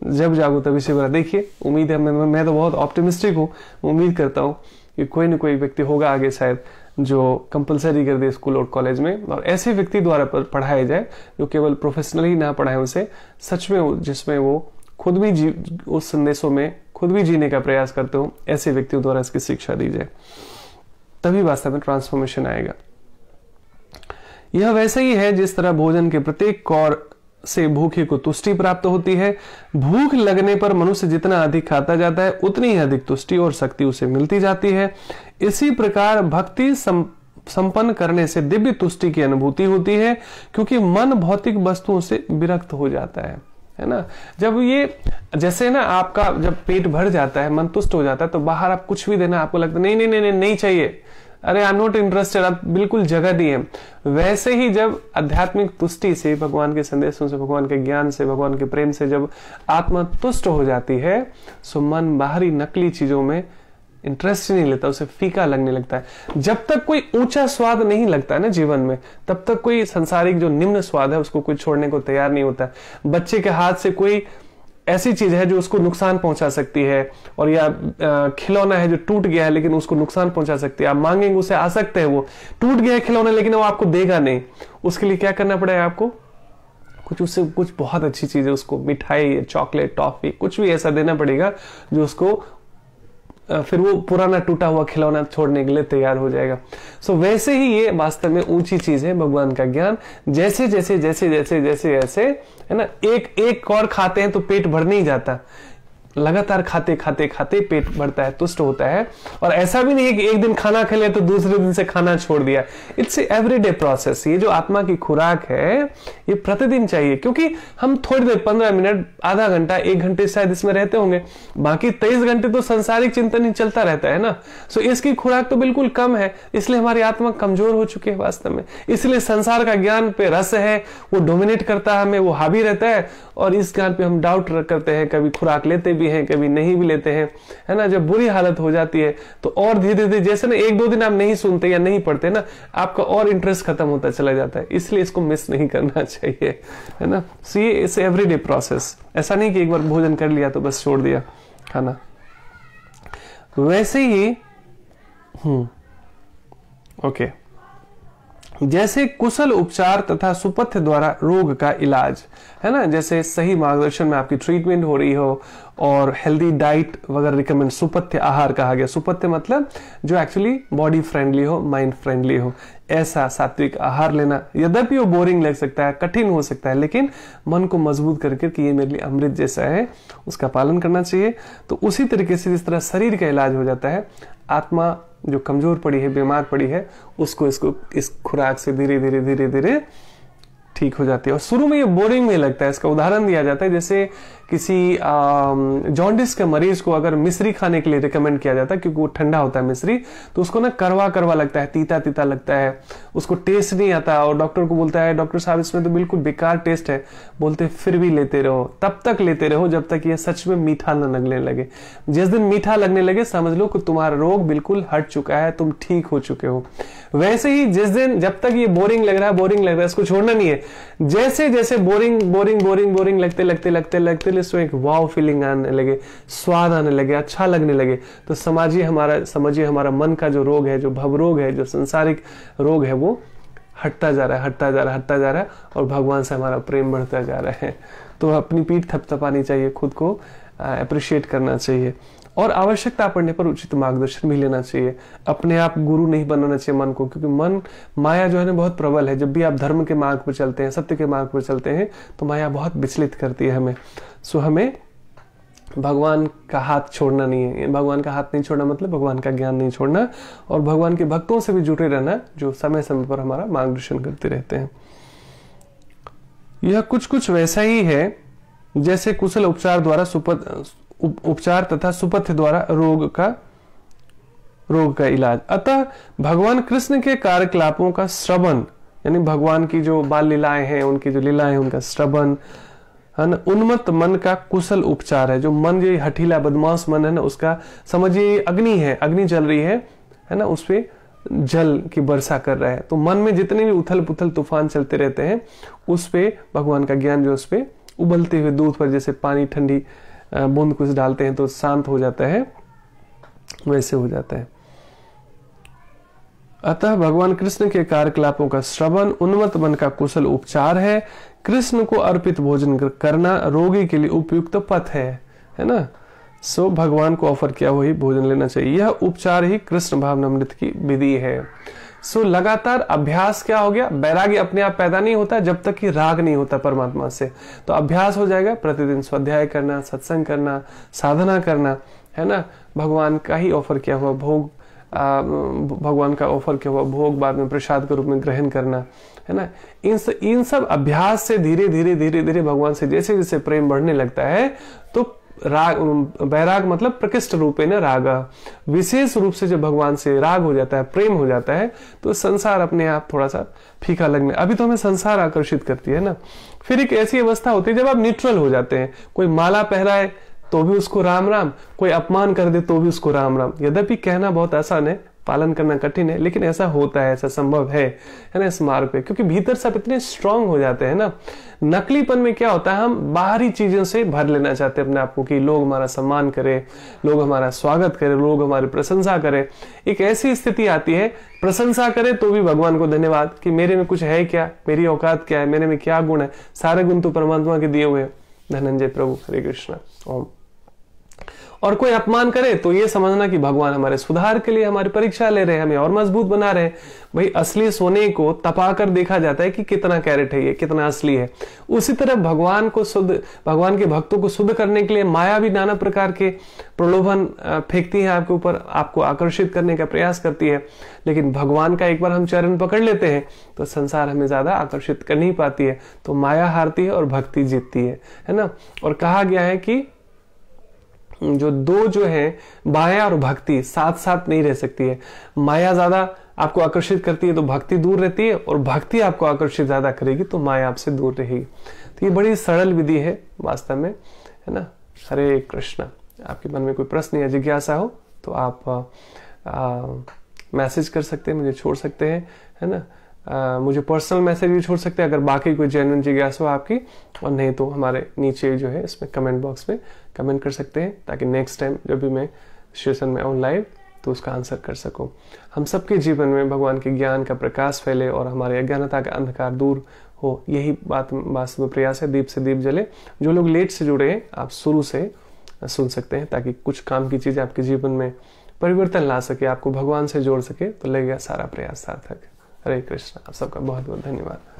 जब जागो तभी से बड़ा। देखिए, उम्मीद है, मैं तो बहुत ऑप्टिमिस्टिक हूँ। उम्मीद करता हूँ कि कोई न कोई व्यक्ति होगा आगे शायद जो कंपलसरी कर दे स्कूल और कॉलेज में, और ऐसे व्यक्ति द्वारा पढ़ाया जाए जो केवल प्रोफेशनली ना पढ़ाए, उसे सच में जिसमें वो खुद भी उस संदेशों में खुद भी जीने का प्रयास करते हो, ऐसे व्यक्तियों द्वारा इसकी शिक्षा दी जाए, तभी वास्तव में ट्रांसफॉर्मेशन आएगा। यह वैसे ही है जिस तरह भोजन के प्रत्येक कौर से भूखे को तुष्टि प्राप्त होती है। भूख लगने पर मनुष्य जितना अधिक खाता जाता है उतनी ही अधिक तुष्टि और शक्ति उसे मिलती जाती है। इसी प्रकार भक्ति संपन्न करने से दिव्य तुष्टि की अनुभूति होती है, क्योंकि मन भौतिक वस्तुओं से विरक्त हो जाता है ना। जब ये जैसे ना आपका जब पेट भर जाता है, मन तुष्ट हो जाता है, तो बाहर आप कुछ भी देना आपको लगता है नहीं नहीं नहीं नहीं, नहीं चाहिए, अरे आई एम नॉट इंटरेस्टेड, आप बिल्कुल जगह दिए। वैसे ही जब आध्यात्मिक तुष्टि से, भगवान के संदेशों से, भगवान के ज्ञान से, भगवान के प्रेम से जब आत्मा तुष्ट हो जाती है, सो मन बाहरी नकली चीजों में इंटरेस्ट नहीं लेता, उसे फीका लगने लगता है। जब तक कोई ऊंचा स्वाद नहीं लगता है ना जीवन में, तब तक कोई संसारिक जो निम्न स्वाद है उसको कोई छोड़ने को तैयार नहीं होता। बच्चे के हाथ से कोई ऐसी चीज है जो उसको नुकसान पहुंचा सकती है, और या खिलौना है जो टूट गया है लेकिन उसको नुकसान पहुंचा सकती है, आप मांगेंगे उसे आ सकते हैं, वो टूट गया है खिलौना लेकिन वो आपको देगा नहीं। उसके लिए क्या करना पड़ेगा आपको, कुछ उससे कुछ बहुत अच्छी चीज है, उसको मिठाई, चॉकलेट, टॉफी, कुछ भी ऐसा देना पड़ेगा जो उसको फिर वो पुराना टूटा हुआ खिलौना छोड़ने के लिए तैयार हो जाएगा। सो वैसे ही ये वास्तव में ऊंची चीज है भगवान का ज्ञान। जैसे जैसे जैसे जैसे जैसे जैसे है ना, एक और खाते हैं तो पेट भर नहीं जाता, लगातार खाते खाते खाते पेट भरता है, तुष्ट होता है। और ऐसा भी नहीं है कि एक दिन खाना खा लिया तो दूसरे दिन से खाना छोड़ दिया। It's everyday process. ये जो आत्मा की खुराक है ये प्रतिदिन चाहिए, क्योंकि हम थोड़ी देर 15 मिनट, आधा घंटा, 1 घंटे शायद इसमें रहते होंगे, बाकी 23 घंटे तो संसारिक चिंतन ही चलता रहता है ना। सो इसकी खुराक तो बिल्कुल कम है, इसलिए हमारी आत्मा कमजोर हो चुकी है वास्तव में। इसलिए संसार का ज्ञान पे रस है, वो डोमिनेट करता है हमें, वो हावी रहता है, और इस ज्ञान पे हम डाउट करते हैं, कभी खुराक लेते भी हैं, कभी नहीं भी लेते हैं, है ना। जब बुरी हालत हो जाती है तो और धीरे धीरे, जैसे ना 1-2 दिन आप नहीं सुनते या नहीं पढ़ते ना, आपका और इंटरेस्ट खत्म होता चला जाता है। इसलिए इसको मिस नहीं करना चाहिए, है ना। सो ये इट्स एवरीडे प्रोसेस। ऐसा नहीं कि एक बार भोजन कर लिया तो बस छोड़ दिया खाना। वैसे ही ओके, जैसे कुशल उपचार तथा सुपथ्य द्वारा रोग का इलाज, है ना, जैसे सही मार्गदर्शन में आपकी ट्रीटमेंट हो रही हो और हेल्दी डाइट वगैरह रिकमेंड, सुपथ्य आहार कहा गया। सुपथ्य मतलब जो एक्चुअली बॉडी फ्रेंडली हो, माइंड फ्रेंडली हो, ऐसा सात्विक आहार लेना। यद्यपि वो बोरिंग लग सकता है, कठिन हो सकता है, लेकिन मन को मजबूत करके कि ये मेरे लिए अमृत जैसा है, उसका पालन करना चाहिए। तो उसी तरीके से जिस तरह शरीर का इलाज हो जाता है, आत्मा जो कमजोर पड़ी है, बीमार पड़ी है, उसको इस खुराक से धीरे धीरे धीरे धीरे ठीक हो जाती है। और शुरू में ये बोरिंग में लगता है। इसका उदाहरण दिया जाता है, जैसे किसी जॉन्डिस के मरीज को अगर मिश्री खाने के लिए रिकमेंड किया जाता है, क्योंकि वो ठंडा होता है मिश्री, तो उसको ना करवा करवा लगता है, तीता तीता लगता है, उसको टेस्ट नहीं आता, और डॉक्टर को बोलता है डॉक्टर साहब इसमें तो बिल्कुल बेकार टेस्ट है। बोलते फिर भी लेते रहो, तब तक लेते रहो जब तक ये सच में मीठा न लगने लगे। जिस दिन मीठा लगने लगे समझ लो कि तुम्हारा रोग बिल्कुल हट चुका है, तुम ठीक हो चुके हो। वैसे ही जिस दिन, जब तक ये बोरिंग लग रहा है, इसको छोड़ना नहीं है। जैसे जैसे बोरिंग बोरिंग बोरिंग बोरिंग लगते लगते लगते लगते इसमें एक वाव फीलिंग आने लगे, स्वाद आने लगे, अच्छा लगने लगे, तो समझिए हमारा मन का जो रोग है, जो भवरोग है, जो संसारिक रोग है, वो हटता जा रहा है, हटता जा रहा है, हटता जा रहा है, और भगवान से हमारा प्रेम बढ़ता जा रहा है। तो अपनी पीठ थपथपानी चाहिए, खुद को अप्रिशिएट करना चाहिए, और आवश्यकता पड़ने पर उचित मार्गदर्शन भी लेना चाहिए। अपने आप गुरु नहीं बनाना चाहिए मन को, क्योंकि मन, माया जो है ना बहुत प्रबल है। जब भी आप धर्म के मार्ग पर चलते हैं, सत्य के मार्ग पर चलते हैं, तो माया बहुत विचलित करती है हमें। सो हमें भगवान का हाथ छोड़ना नहीं है। भगवान का हाथ नहीं छोड़ना मतलब भगवान का ज्ञान नहीं छोड़ना, और भगवान के भक्तों से भी जुड़े रहना, जो समय समय पर हमारा मार्गदर्शन करते रहते हैं। यह कुछ वैसा ही है जैसे कुशल उपचार तथा सुपथ्य द्वारा रोग का इलाज। अतः भगवान कृष्ण के कार्यकलापों का श्रवण, यानी भगवान की जो बाल लीलाएं हैं, उनकी जो लीलाएं हैं, उनका श्रवण, है ना, उन्मत्त मन का कुशल उपचार है। जो मन, ये हठीला बदमाश मन है ना, उसका समझिए अग्नि है, अग्नि जल रही है ना, उस पे जल की वर्षा कर रहा है। तो मन में जितने भी उथल पुथल तूफान चलते रहते हैं, उस पे भगवान का ज्ञान जो उस पे उबलते हुए दूध पर जैसे पानी ठंडी बूंद कुछ डालते हैं तो शांत हो जाता है, वैसे हो जाता है। अतः भगवान कृष्ण के कार्यकलापों का श्रवण उन्मत्त मन का कुशल उपचार है। कृष्ण को अर्पित भोजन करना रोगी के लिए उपयुक्त पथ है ना। सो भगवान को ऑफर किया वही भोजन लेना चाहिए। यह उपचार ही कृष्ण भावनामृत की विधि है। सो लगातार अभ्यास क्या हो गया, वैराग्य अपने आप पैदा नहीं होता जब तक कि राग नहीं होता परमात्मा से। तो अभ्यास हो जाएगा, प्रतिदिन स्वाध्याय करना, सत्संग करना, साधना करना, है ना, भगवान का ही ऑफर किया हुआ भोग भगवान का ऑफर किया हुआ भोग बाद में प्रसाद के रूप में ग्रहण करना, है ना। इन सब अभ्यास से धीरे धीरे भगवान से जैसे जैसे प्रेम बढ़ने लगता है तो राग, वैराग मतलब प्रकृष्ट रूपेण राग, विशेष रूप से जब भगवान से राग हो जाता है, प्रेम हो जाता है, तो संसार अपने आप थोड़ा सा फीका लगने, अभी तो हमें संसार आकर्षित करती है ना। फिर एक ऐसी अवस्था होती है जब आप न्यूट्रल हो जाते हैं, कोई माला पहराए तो भी उसको राम राम, कोई अपमान कर दे तो भी उसको राम राम। यद्यपि कहना बहुत आसान है, पालन करना कठिन है, लेकिन ऐसा होता है, ऐसा संभव है ना इस मार्ग पे, क्योंकि भीतर सब इतने स्ट्रांग हो जाते हैं ना। नकलीपन में क्या होता है, हम बाहरी चीजों से भर लेना चाहते हैं अपने आप को कि लोग हमारा सम्मान करें, लोग हमारा स्वागत करें, लोग हमारी प्रशंसा करें। एक ऐसी स्थिति आती है, प्रशंसा करे तो भी भगवान को धन्यवाद कि मेरे में कुछ है क्या, मेरी औकात क्या है, मेरे में क्या गुण है, सारे गुण तो परमात्मा के दिए हुए हैं। धनंजय प्रभु, हरे कृष्णा, ओम। और कोई अपमान करे तो ये समझना कि भगवान हमारे सुधार के लिए हमारी परीक्षा ले रहे हैं, हमें और मजबूत बना रहे हैं। भाई असली सोने को तपाकर देखा जाता है कि कितना कैरेट है, ये कितना असली है। उसी तरह भगवान के भक्तों को शुद्ध करने के लिए माया भी नाना प्रकार के प्रलोभन फेंकती है आपके ऊपर, आपको आकर्षित करने का प्रयास करती है। लेकिन भगवान का एक बार हम चरण पकड़ लेते हैं तो संसार हमें ज्यादा आकर्षित कर नहीं पाती है, तो माया हारती है और भक्ति जीतती है ना। और कहा गया है कि जो दो जो है माया और भक्ति साथ साथ नहीं रह सकती है। माया ज्यादा आपको आकर्षित करती है तो भक्ति दूर रहती है, और भक्ति आपको आकर्षित ज्यादा करेगी तो माया आपसे दूर रहेगी। तो ये बड़ी सरल विधि है वास्तव में, है ना। हरे कृष्णा। आपके मन में कोई प्रश्न या जिज्ञासा हो तो आप मैसेज कर सकते हैं, मुझे छोड़ सकते हैं, है ना। मुझे पर्सनल मैसेज भी छोड़ सकते हैं अगर बाकी कोई जेन्युइन जिज्ञासा हो आपकी, और नहीं तो हमारे नीचे जो है इसमें कमेंट बॉक्स में कमेंट कर सकते हैं, ताकि नेक्स्ट टाइम जब भी मैं सेशन में आऊँ लाइव तो उसका आंसर कर सकूं। हम सबके जीवन में भगवान के ज्ञान का प्रकाश फैले और हमारे अज्ञानता का अंधकार दूर हो, यही बात वास्तव प्रयास है। दीप से दीप जले। जो लोग लेट से जुड़े हैं आप शुरू से सुन सकते हैं, ताकि कुछ काम की चीजें आपके जीवन में परिवर्तन ला सके, आपको भगवान से जोड़ सके, तो लगेगा सारा प्रयास सार्थक। हरे कृष्ण। आप सबका बहुत बहुत धन्यवाद।